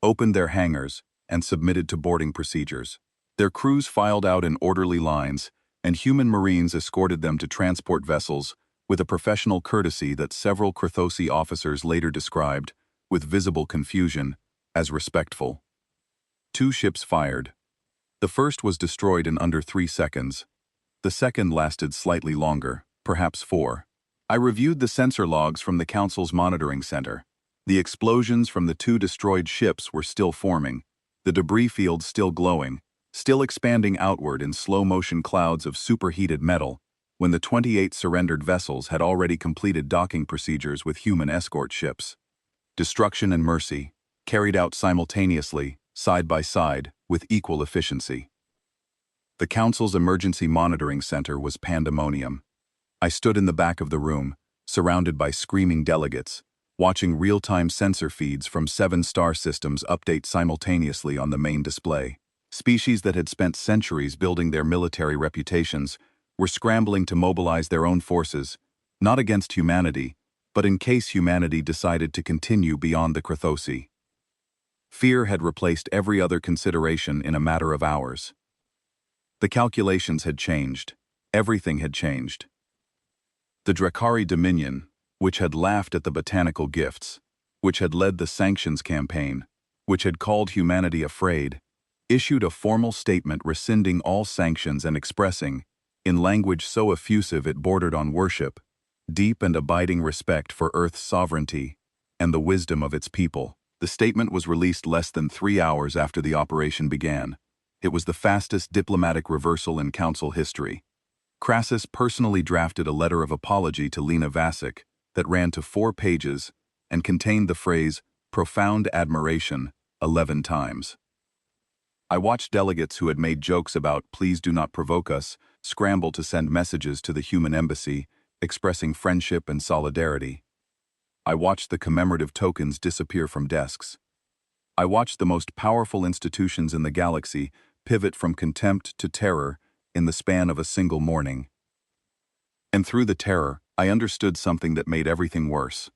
opened their hangars, and submitted to boarding procedures. Their crews filed out in orderly lines, and human marines escorted them to transport vessels with a professional courtesy that several Krathosi officers later described, with visible confusion, as respectful. 2 ships fired. The first was destroyed in under 3 seconds. The second lasted slightly longer, perhaps 4. I reviewed the sensor logs from the Council's monitoring center. The explosions from the 2 destroyed ships were still forming, the debris field still glowing, still expanding outward in slow-motion clouds of superheated metal, when the 28 surrendered vessels had already completed docking procedures with human escort ships. Destruction and mercy, carried out simultaneously, side by side, with equal efficiency. The Council's emergency monitoring center was pandemonium. I stood in the back of the room, surrounded by screaming delegates, watching real-time sensor feeds from 7 star systems update simultaneously on the main display. Species that had spent centuries building their military reputations were scrambling to mobilize their own forces, not against humanity, but in case humanity decided to continue beyond the Krathosi. Fear had replaced every other consideration in a matter of hours. The calculations had changed. Everything had changed. The Drakari Dominion, which had laughed at the botanical gifts, which had led the sanctions campaign, which had called humanity afraid, issued a formal statement rescinding all sanctions and expressing, in language so effusive it bordered on worship, deep and abiding respect for Earth's sovereignty and the wisdom of its people. The statement was released less than 3 hours after the operation began, It was the fastest diplomatic reversal in council history. Crassus personally drafted a letter of apology to Lena Vasic that ran to 4 pages and contained the phrase, "profound admiration," 11 times. I watched delegates who had made jokes about "please do not provoke us" scramble to send messages to the human embassy, expressing friendship and solidarity. I watched the commemorative tokens disappear from desks. I watched the most powerful institutions in the galaxy pivot from contempt to terror in the span of a single morning. And through the terror, I understood something that made everything worse.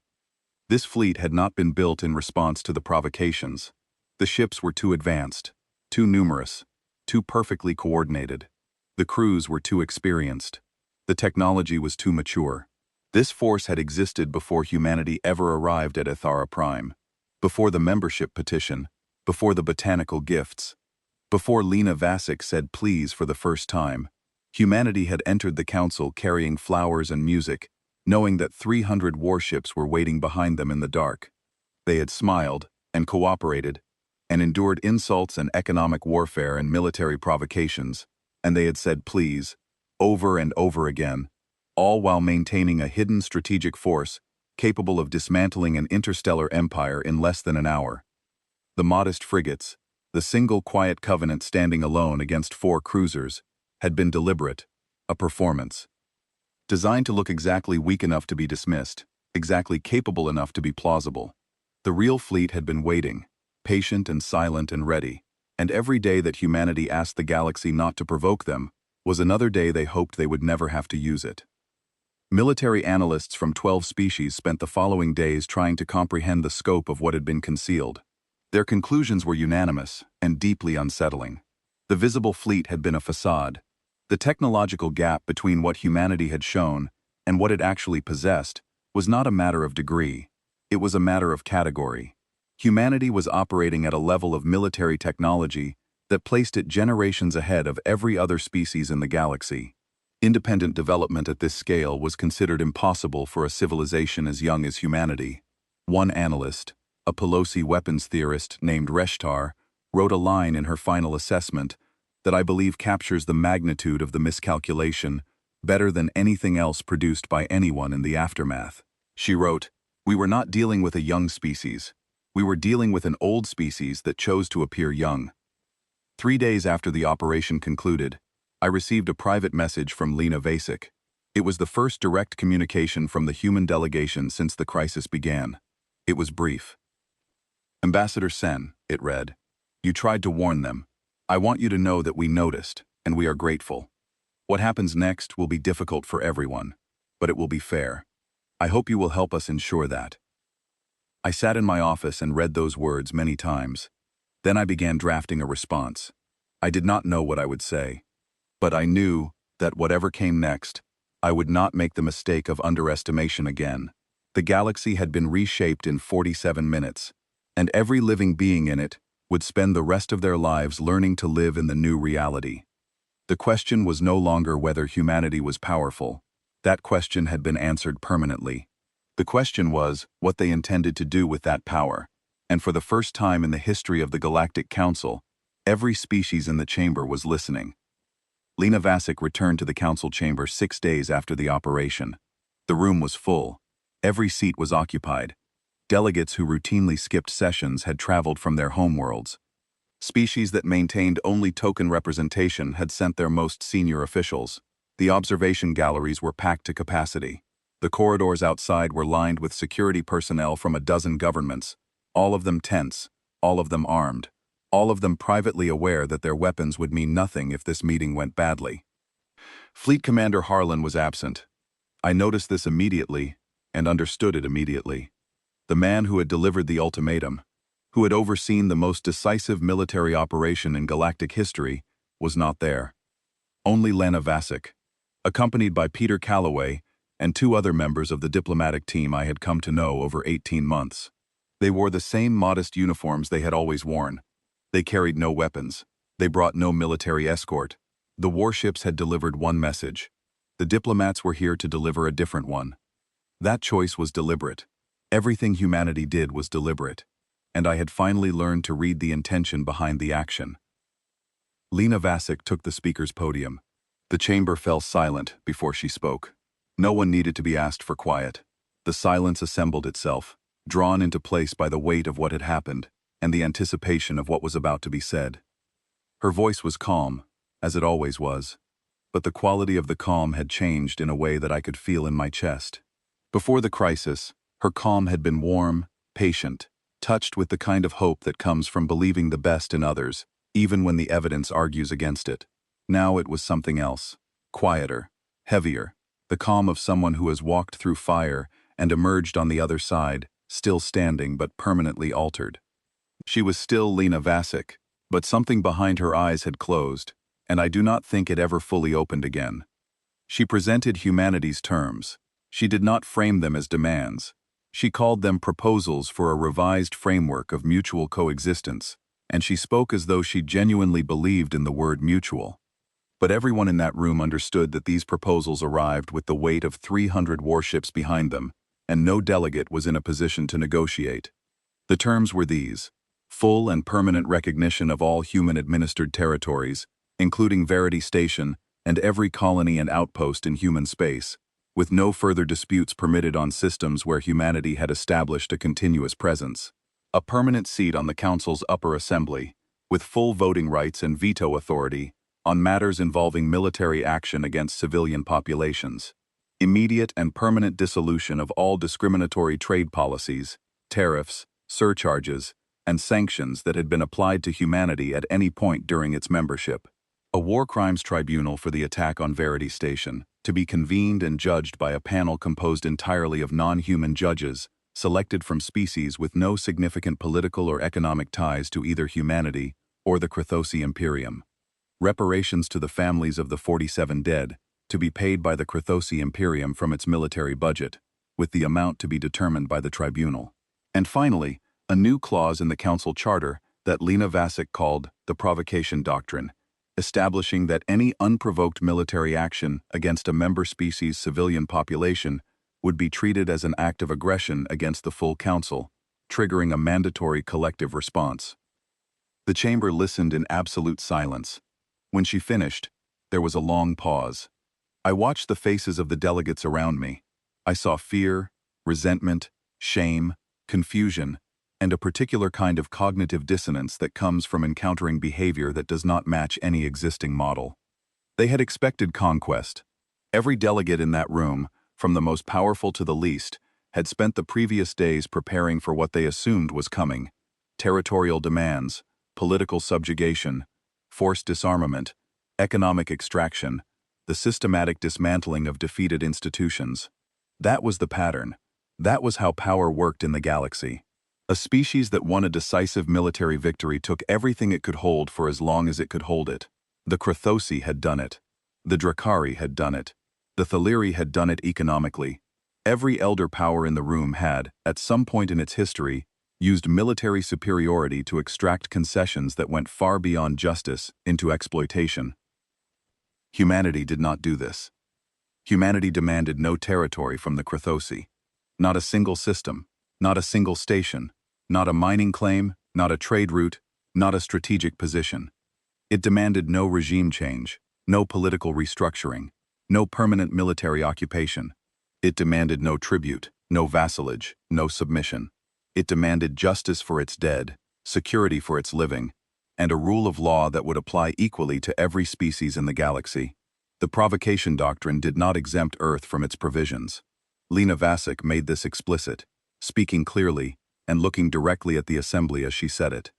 This fleet had not been built in response to the provocations. The ships were too advanced, too numerous, too perfectly coordinated. The crews were too experienced. The technology was too mature. This force had existed before humanity ever arrived at Ithara Prime, before the membership petition, before the botanical gifts, before Lena Vasic said please for the first time. Humanity had entered the council carrying flowers and music, knowing that 300 warships were waiting behind them in the dark. They had smiled and cooperated and endured insults and economic warfare and military provocations, and they had said please over and over again, all while maintaining a hidden strategic force capable of dismantling an interstellar empire in less than an hour. The modest frigates, the single quiet covenant standing alone against 4 cruisers, had been deliberate, a performance. Designed to look exactly weak enough to be dismissed, exactly capable enough to be plausible. The real fleet had been waiting, patient and silent and ready, and every day that humanity asked the galaxy not to provoke them was another day they hoped they would never have to use it. Military analysts from 12 species spent the following days trying to comprehend the scope of what had been concealed. Their conclusions were unanimous and deeply unsettling. The visible fleet had been a facade. The technological gap between what humanity had shown and what it actually possessed was not a matter of degree. It was a matter of category. Humanity was operating at a level of military technology that placed it generations ahead of every other species in the galaxy. Independent development at this scale was considered impossible for a civilization as young as humanity. One analyst, a Pelosi weapons theorist named Reshtar, wrote a line in her final assessment that I believe captures the magnitude of the miscalculation better than anything else produced by anyone in the aftermath. She wrote, "We were not dealing with a young species. We were dealing with an old species that chose to appear young." 3 days after the operation concluded, I received a private message from Lena Vasic. It was the first direct communication from the human delegation since the crisis began. It was brief. "Ambassador Sen," it read, "you tried to warn them. I want you to know that we noticed, and we are grateful. What happens next will be difficult for everyone, but it will be fair. I hope you will help us ensure that." I sat in my office and read those words many times. Then I began drafting a response. I did not know what I would say, but I knew that whatever came next, I would not make the mistake of underestimation again. The galaxy had been reshaped in 47 minutes, and every living being in it would spend the rest of their lives learning to live in the new reality. The question was no longer whether humanity was powerful. That question had been answered permanently. The question was what they intended to do with that power, and for the first time in the history of the Galactic Council, every species in the chamber was listening. Lena Vasic returned to the council chamber 6 days after the operation. The room was full. Every seat was occupied. Delegates who routinely skipped sessions had traveled from their homeworlds. Species that maintained only token representation had sent their most senior officials. The observation galleries were packed to capacity. The corridors outside were lined with security personnel from a dozen governments, all of them tense, all of them armed, all of them privately aware that their weapons would mean nothing if this meeting went badly. Fleet Commander Harlan was absent. I noticed this immediately and understood it immediately. The man who had delivered the ultimatum, who had overseen the most decisive military operation in galactic history, was not there. Only Lena Vasic, accompanied by Peter Calloway and 2 other members of the diplomatic team I had come to know over 18 months. They wore the same modest uniforms they had always worn. They carried no weapons. They brought no military escort. The warships had delivered one message. The diplomats were here to deliver a different one. That choice was deliberate. Everything humanity did was deliberate, and I had finally learned to read the intention behind the action. Lena Vasic took the speaker's podium. The chamber fell silent before she spoke. No one needed to be asked for quiet. The silence assembled itself, drawn into place by the weight of what had happened and the anticipation of what was about to be said. Her voice was calm, as it always was, but the quality of the calm had changed in a way that I could feel in my chest. Before the crisis, her calm had been warm, patient, touched with the kind of hope that comes from believing the best in others, even when the evidence argues against it. Now it was something else, quieter, heavier, the calm of someone who has walked through fire and emerged on the other side, still standing but permanently altered. She was still Lena Vasic, but something behind her eyes had closed, and I do not think it ever fully opened again. She presented humanity's terms. She did not frame them as demands. She called them proposals for a revised framework of mutual coexistence, and she spoke as though she genuinely believed in the word mutual. But everyone in that room understood that these proposals arrived with the weight of 300 warships behind them, and no delegate was in a position to negotiate. The terms were these: full and permanent recognition of all human-administered territories, including Verity Station and every colony and outpost in human space, with no further disputes permitted on systems where humanity had established a continuous presence. A permanent seat on the Council's upper assembly, with full voting rights and veto authority on matters involving military action against civilian populations. Immediate and permanent dissolution of all discriminatory trade policies, tariffs, surcharges, and sanctions that had been applied to humanity at any point during its membership. A war crimes tribunal for the attack on Verity Station, to be convened and judged by a panel composed entirely of non-human judges, selected from species with no significant political or economic ties to either humanity or the Krathosi Imperium. Reparations to the families of the 47 dead, to be paid by the Krathosi Imperium from its military budget, with the amount to be determined by the tribunal. And finally, a new clause in the Council Charter that Lena Vasic called the Provocation Doctrine, establishing that any unprovoked military action against a member species' civilian population would be treated as an act of aggression against the full Council, triggering a mandatory collective response. The chamber listened in absolute silence. When she finished, there was a long pause. I watched the faces of the delegates around me. I saw fear, resentment, shame, confusion, and a particular kind of cognitive dissonance that comes from encountering behavior that does not match any existing model. They had expected conquest. Every delegate in that room, from the most powerful to the least, had spent the previous days preparing for what they assumed was coming: territorial demands, political subjugation, forced disarmament, economic extraction, the systematic dismantling of defeated institutions. That was the pattern. That was how power worked in the galaxy. A species that won a decisive military victory took everything it could hold for as long as it could hold it. The Krathosi had done it. The Drakari had done it. The Thaleri had done it economically. Every elder power in the room had, at some point in its history, used military superiority to extract concessions that went far beyond justice into exploitation. Humanity did not do this. Humanity demanded no territory from the Krathosi. Not a single system, not a single station, not a mining claim, not a trade route, not a strategic position. It demanded no regime change, no political restructuring, no permanent military occupation. It demanded no tribute, no vassalage, no submission. It demanded justice for its dead, security for its living, and a rule of law that would apply equally to every species in the galaxy. The Provocation Doctrine did not exempt Earth from its provisions. Lena Vasic made this explicit, speaking clearly and looking directly at the assembly as she said it.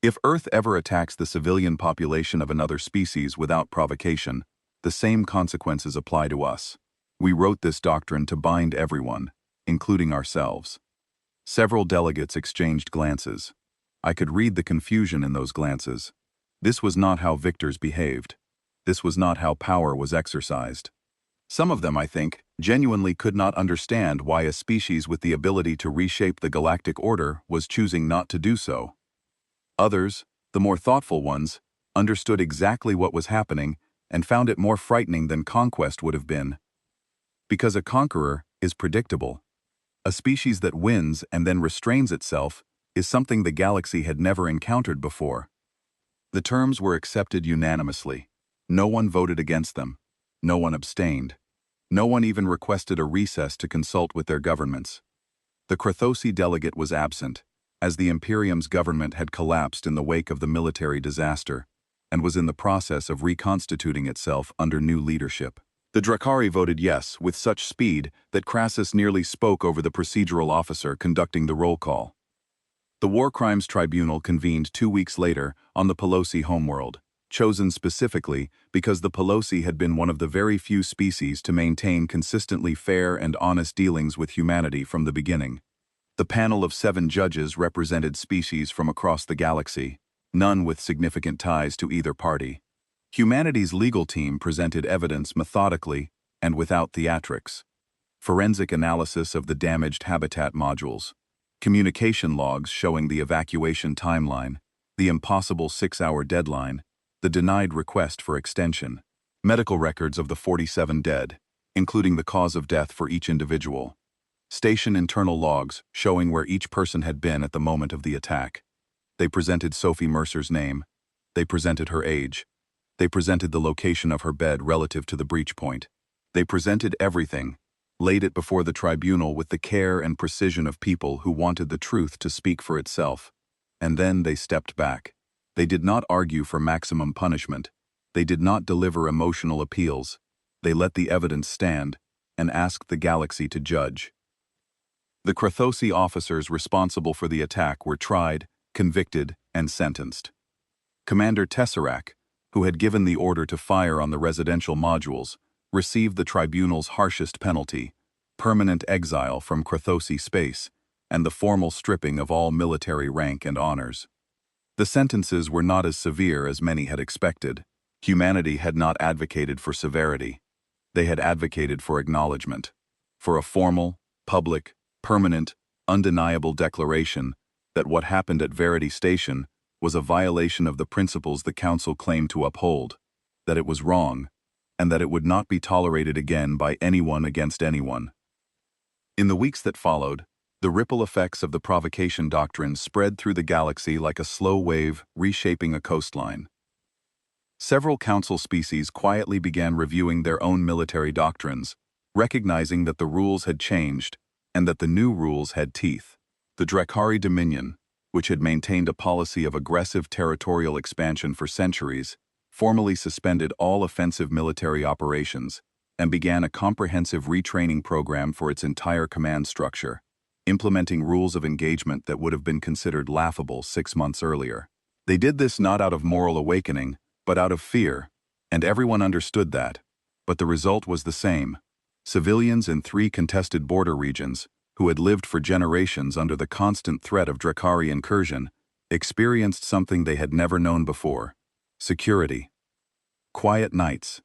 If Earth ever attacks the civilian population of another species without provocation, the same consequences apply to us. We wrote this doctrine to bind everyone, including ourselves. Several delegates exchanged glances. I could read the confusion in those glances. This was not how victors behaved. This was not how power was exercised. Some of them, I think, genuinely could not understand why a species with the ability to reshape the galactic order was choosing not to do so. Others, the more thoughtful ones, understood exactly what was happening and found it more frightening than conquest would have been. Because a conqueror is predictable. A species that wins and then restrains itself is something the galaxy had never encountered before. The terms were accepted unanimously. No one voted against them. No one abstained. No one even requested a recess to consult with their governments. The Krathosi delegate was absent, as the Imperium's government had collapsed in the wake of the military disaster, and was in the process of reconstituting itself under new leadership. The Drakari voted yes with such speed that Crassus nearly spoke over the procedural officer conducting the roll call. The War Crimes Tribunal convened 2 weeks later on the Pelosi homeworld, chosen specifically because the Pelosi had been one of the very few species to maintain consistently fair and honest dealings with humanity from the beginning. The panel of 7 judges represented species from across the galaxy, none with significant ties to either party. Humanity's legal team presented evidence methodically and without theatrics. Forensic analysis of the damaged habitat modules, communication logs showing the evacuation timeline, the impossible 6-hour deadline, the denied request for extension, medical records of the 47 dead, including the cause of death for each individual, station internal logs showing where each person had been at the moment of the attack. They presented Sophie Mercer's name. They presented her age. They presented the location of her bed relative to the breach point. They presented everything, laid it before the tribunal with the care and precision of people who wanted the truth to speak for itself. And then they stepped back. They did not argue for maximum punishment. They did not deliver emotional appeals. They let the evidence stand and asked the galaxy to judge. The Krathosi officers responsible for the attack were tried, convicted, and sentenced. Commander Tesseract, who had given the order to fire on the residential modules, received the tribunal's harshest penalty, permanent exile from Krathosi space, and the formal stripping of all military rank and honors. The sentences were not as severe as many had expected. Humanity had not advocated for severity. They had advocated for acknowledgement, for a formal, public, permanent, undeniable declaration that what happened at Verity Station was a violation of the principles the Council claimed to uphold, that it was wrong, and that it would not be tolerated again by anyone against anyone. In the weeks that followed, the ripple effects of the provocation doctrine spread through the galaxy like a slow wave reshaping a coastline. Several Council species quietly began reviewing their own military doctrines, recognizing that the rules had changed and that the new rules had teeth. The Drakari Dominion, which had maintained a policy of aggressive territorial expansion for centuries, formally suspended all offensive military operations and began a comprehensive retraining program for its entire command structure, implementing rules of engagement that would have been considered laughable 6 months earlier. They did this not out of moral awakening, but out of fear, and everyone understood that. But the result was the same. Civilians in 3 contested border regions, who had lived for generations under the constant threat of Drakari incursion, experienced something they had never known before: security. Quiet nights.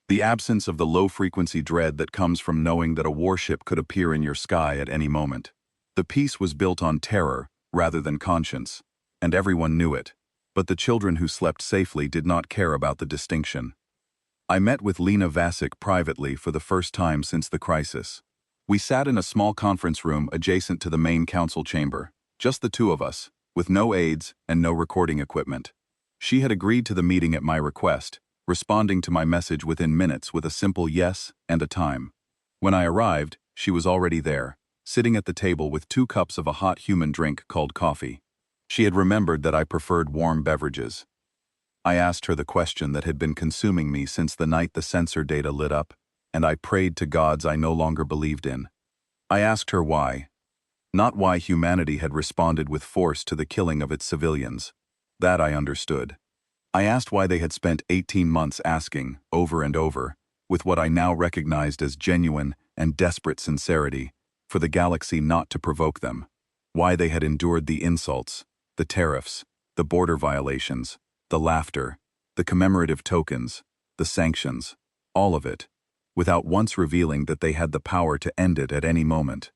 The absence of the low-frequency dread that comes from knowing that a warship could appear in your sky at any moment. The peace was built on terror rather than conscience, and everyone knew it. But the children who slept safely did not care about the distinction. I met with Lena Vasic privately for the first time since the crisis. We sat in a small conference room adjacent to the main council chamber, just the 2 of us, with no aides and no recording equipment. She had agreed to the meeting at my request, responding to my message within minutes with a simple yes and a time. When I arrived, she was already there, sitting at the table with 2 cups of a hot human drink called coffee. She had remembered that I preferred warm beverages. I asked her the question that had been consuming me since the night the sensor data lit up, and I prayed to gods I no longer believed in. I asked her why. Not why humanity had responded with force to the killing of its civilians. That I understood. I asked why they had spent 18 months asking, over and over, with what I now recognized as genuine and desperate sincerity, for the galaxy not to provoke them. Why they had endured the insults, the tariffs, the border violations, the laughter, the commemorative tokens, the sanctions, all of it, without once revealing that they had the power to end it at any moment.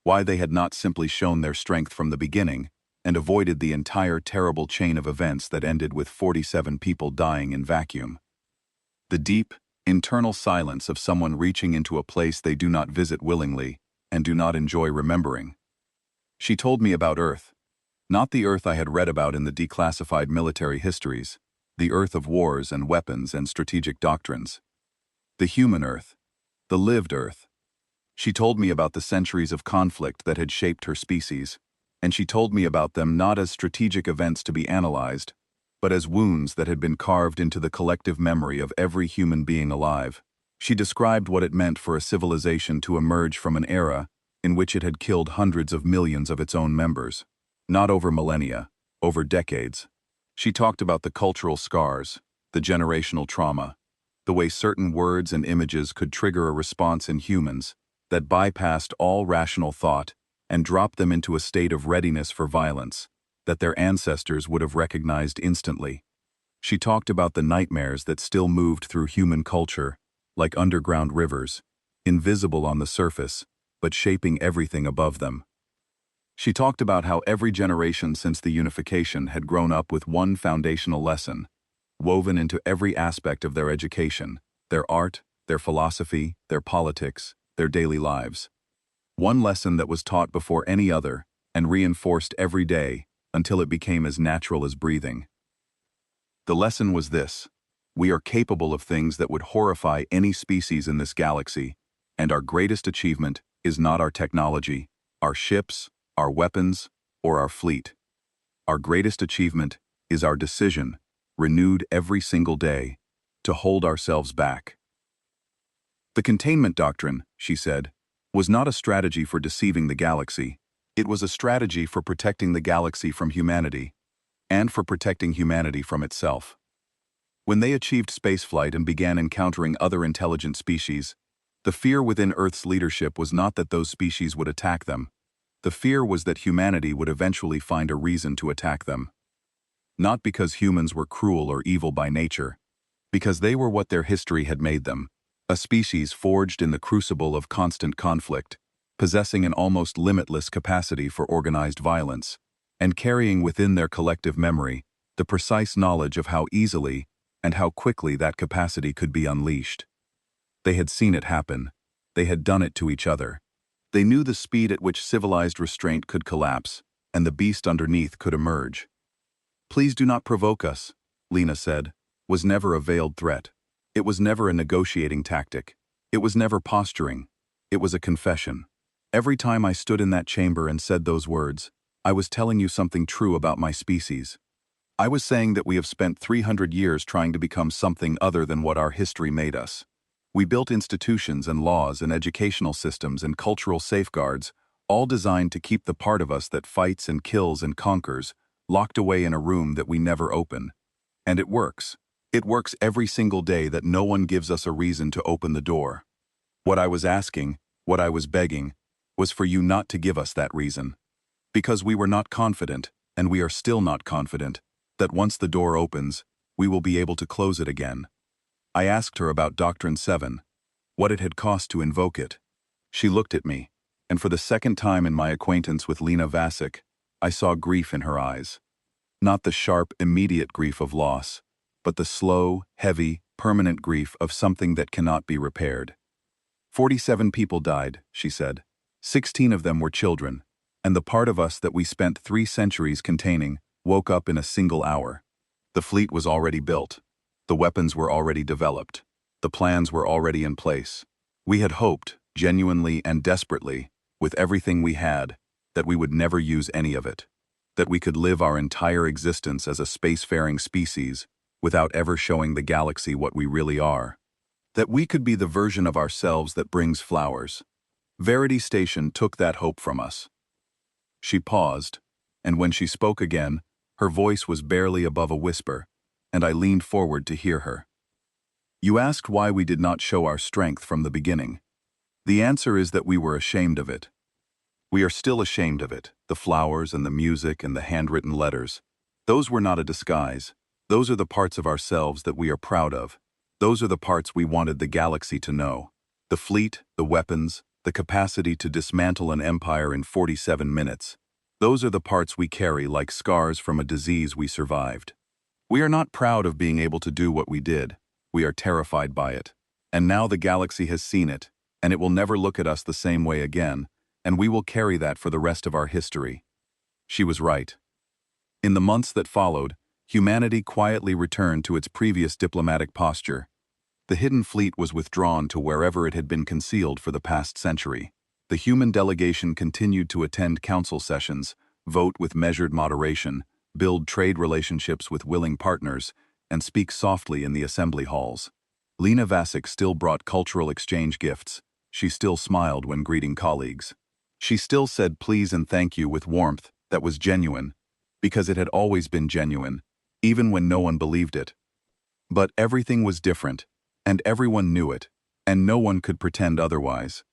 Why they had not simply shown their strength from the beginning and avoided the entire terrible chain of events that ended with 47 people dying in vacuum. The deep, internal silence of someone reaching into a place they do not visit willingly and do not enjoy remembering. She told me about Earth. Not the Earth I had read about in the declassified military histories, the Earth of wars and weapons and strategic doctrines. The human Earth, the lived Earth. She told me about the centuries of conflict that had shaped her species, and she told me about them not as strategic events to be analyzed, but as wounds that had been carved into the collective memory of every human being alive. She described what it meant for a civilization to emerge from an era in which it had killed hundreds of millions of its own members. Not over millennia, over decades. She talked about the cultural scars, the generational trauma, the way certain words and images could trigger a response in humans that bypassed all rational thought and dropped them into a state of readiness for violence that their ancestors would have recognized instantly. She talked about the nightmares that still moved through human culture, like underground rivers, invisible on the surface, but shaping everything above them. She talked about how every generation since the unification had grown up with one foundational lesson, woven into every aspect of their education, their art, their philosophy, their politics, their daily lives. One lesson that was taught before any other and reinforced every day until it became as natural as breathing. The lesson was this: we are capable of things that would horrify any species in this galaxy, and our greatest achievement is not our technology, our ships, our weapons, or our fleet. Our greatest achievement is our decision, renewed every single day, to hold ourselves back. The containment doctrine, she said, was not a strategy for deceiving the galaxy. It was a strategy for protecting the galaxy from humanity, and for protecting humanity from itself. When they achieved spaceflight and began encountering other intelligent species, the fear within Earth's leadership was not that those species would attack them. The fear was that humanity would eventually find a reason to attack them. Not because humans were cruel or evil by nature, because they were what their history had made them, a species forged in the crucible of constant conflict, possessing an almost limitless capacity for organized violence, and carrying within their collective memory the precise knowledge of how easily and how quickly that capacity could be unleashed. They had seen it happen. They had done it to each other. They knew the speed at which civilized restraint could collapse, and the beast underneath could emerge. "Please do not provoke us," Lena said, was never a veiled threat. It was never a negotiating tactic. It was never posturing. It was a confession. Every time I stood in that chamber and said those words, I was telling you something true about my species. I was saying that we have spent 300 years trying to become something other than what our history made us. We built institutions and laws and educational systems and cultural safeguards, all designed to keep the part of us that fights and kills and conquers locked away in a room that we never open. And it works. It works every single day that no one gives us a reason to open the door. What I was asking, what I was begging, was for you not to give us that reason. Because we were not confident, and we are still not confident, that once the door opens, we will be able to close it again. I asked her about Doctrine 7, what it had cost to invoke it. She looked at me, and for the second time in my acquaintance with Lena Vasic, I saw grief in her eyes. Not the sharp, immediate grief of loss, but the slow, heavy, permanent grief of something that cannot be repaired. 47 people died, she said. 16 of them were children, and the part of us that we spent 3 centuries containing woke up in a single hour. The fleet was already built. The weapons were already developed. The plans were already in place. We had hoped, genuinely and desperately, with everything we had, that we would never use any of it. That we could live our entire existence as a spacefaring species without ever showing the galaxy what we really are. That we could be the version of ourselves that brings flowers. Verity Station took that hope from us. She paused, and when she spoke again, her voice was barely above a whisper, and I leaned forward to hear her. You asked why we did not show our strength from the beginning. The answer is that we were ashamed of it. We are still ashamed of it, the flowers and the music and the handwritten letters. Those were not a disguise. Those are the parts of ourselves that we are proud of. Those are the parts we wanted the galaxy to know. The fleet, the weapons, the capacity to dismantle an empire in 47 minutes. Those are the parts we carry like scars from a disease we survived. We are not proud of being able to do what we did. We are terrified by it. And now the galaxy has seen it, and it will never look at us the same way again, and we will carry that for the rest of our history. She was right. In the months that followed, Humanity quietly returned to its previous diplomatic posture. The hidden fleet was withdrawn to wherever it had been concealed for the past century. The human delegation continued to attend council sessions, vote with measured moderation, build trade relationships with willing partners, and speak softly in the assembly halls. Lena Vasic still brought cultural exchange gifts. She still smiled when greeting colleagues. She still said please and thank you with warmth that was genuine, because it had always been genuine, even when no one believed it. But everything was different, and everyone knew it, and no one could pretend otherwise.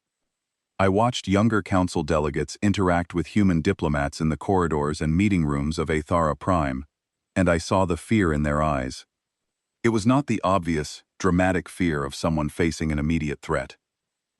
I watched younger council delegates interact with human diplomats in the corridors and meeting rooms of Athara Prime, and I saw the fear in their eyes. It was not the obvious, dramatic fear of someone facing an immediate threat.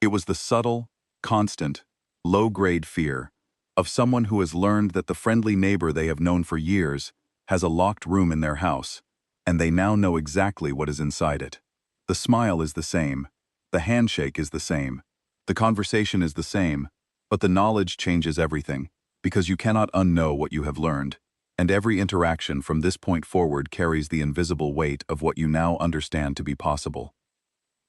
It was the subtle, constant, low-grade fear of someone who has learned that the friendly neighbor they have known for years has a locked room in their house, and they now know exactly what is inside it. The smile is the same, the handshake is the same, the conversation is the same, but the knowledge changes everything, because you cannot unknow what you have learned, and every interaction from this point forward carries the invisible weight of what you now understand to be possible.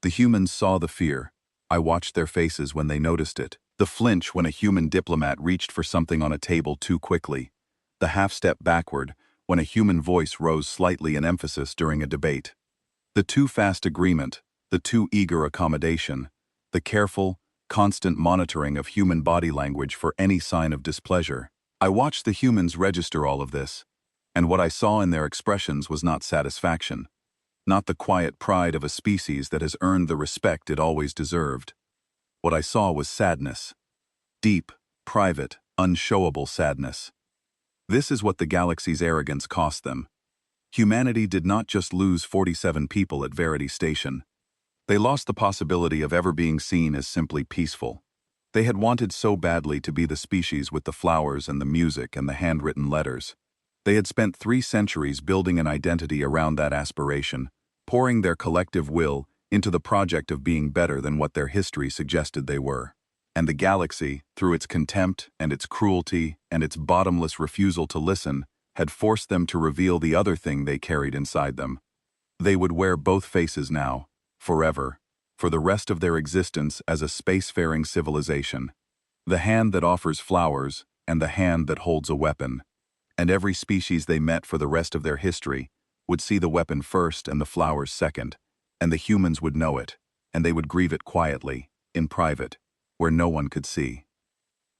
The humans saw the fear. I watched their faces when they noticed it. The flinch when a human diplomat reached for something on a table too quickly. The half-step backward when a human voice rose slightly in emphasis during a debate. The too-fast agreement, the too-eager accommodation, the careful, constant monitoring of human body language for any sign of displeasure. I watched the humans register all of this, and what I saw in their expressions was not satisfaction, not the quiet pride of a species that has earned the respect it always deserved. What I saw was sadness. Deep, private, unshowable sadness. This is what the galaxy's arrogance cost them. Humanity did not just lose 47 people at Verity Station. They lost the possibility of ever being seen as simply peaceful. They had wanted so badly to be the species with the flowers and the music and the handwritten letters. They had spent 3 centuries building an identity around that aspiration, pouring their collective will into the project of being better than what their history suggested they were. And the galaxy, through its contempt and its cruelty and its bottomless refusal to listen, had forced them to reveal the other thing they carried inside them. They would wear both faces now, forever, for the rest of their existence as a spacefaring civilization. The hand that offers flowers and the hand that holds a weapon. And every species they met for the rest of their history would see the weapon first and the flowers second, and the humans would know it, and they would grieve it quietly, in private, where no one could see.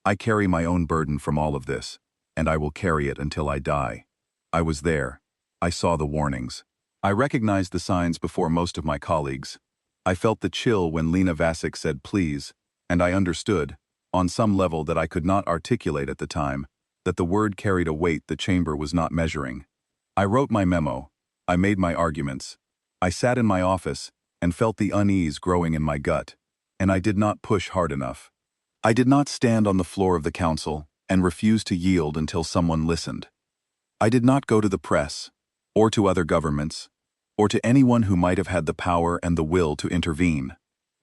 I carry my own burden from all of this, and I will carry it until I die. I was there. I saw the warnings. I recognized the signs before most of my colleagues. I felt the chill when Lena Vasic said please, and I understood, on some level that I could not articulate at the time, that the word carried a weight the chamber was not measuring. I wrote my memo. I made my arguments. I sat in my office and felt the unease growing in my gut, and I did not push hard enough. I did not stand on the floor of the council and refuse to yield until someone listened. I did not go to the press, or to other governments, or to anyone who might have had the power and the will to intervene.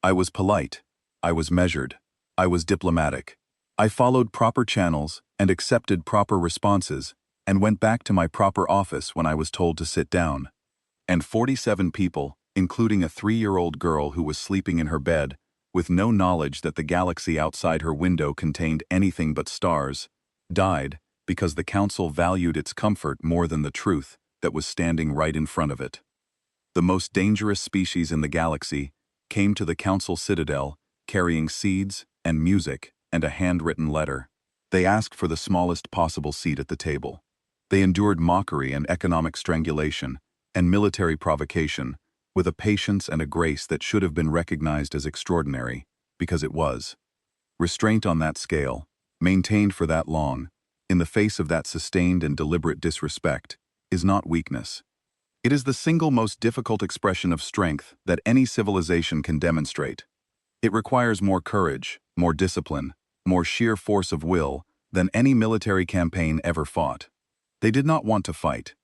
I was polite. I was measured. I was diplomatic. I followed proper channels and accepted proper responses and went back to my proper office when I was told to sit down. And 47 people, including a 3-year-old girl who was sleeping in her bed, with no knowledge that the galaxy outside her window contained anything but stars, died because the council valued its comfort more than the truth that was standing right in front of it. The most dangerous species in the galaxy came to the council citadel carrying seeds and music and a handwritten letter. They asked for the smallest possible seat at the table. They endured mockery and economic strangulation and military provocation with a patience and a grace that should have been recognized as extraordinary, because it was. Restraint on that scale, maintained for that long, in the face of that sustained and deliberate disrespect, is not weakness. It is the single most difficult expression of strength that any civilization can demonstrate. It requires more courage, more discipline, more sheer force of will than any military campaign ever fought. They did not want to fight.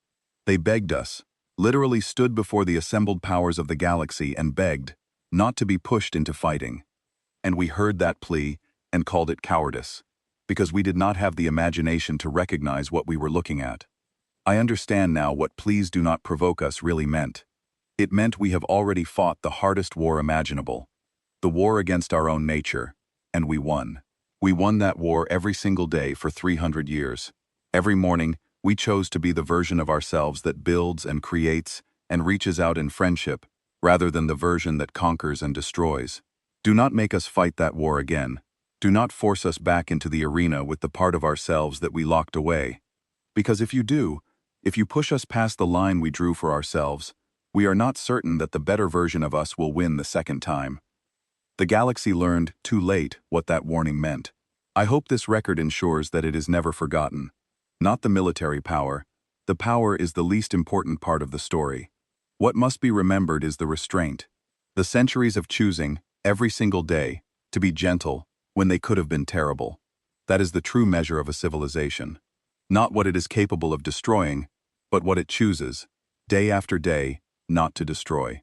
They begged us, literally stood before the assembled powers of the galaxy and begged not to be pushed into fighting. And we heard that plea and called it cowardice, because we did not have the imagination to recognize what we were looking at. I understand now what "please do not provoke us" really meant. It meant we have already fought the hardest war imaginable. The war against our own nature. And we won. We won that war every single day for 300 years. Every morning, we chose to be the version of ourselves that builds and creates and reaches out in friendship, rather than the version that conquers and destroys. Do not make us fight that war again. Do not force us back into the arena with the part of ourselves that we locked away. Because if you do, if you push us past the line we drew for ourselves, we are not certain that the better version of us will win the second time. The galaxy learned, too late, what that warning meant. I hope this record ensures that it is never forgotten. Not the military power. The power is the least important part of the story. What must be remembered is the restraint. The centuries of choosing, every single day, to be gentle when they could have been terrible. That is the true measure of a civilization. Not what it is capable of destroying, but what it chooses, day after day, not to destroy.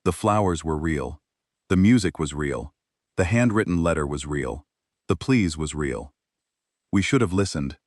The flowers were real. The music was real. The handwritten letter was real. The please was real. We should have listened,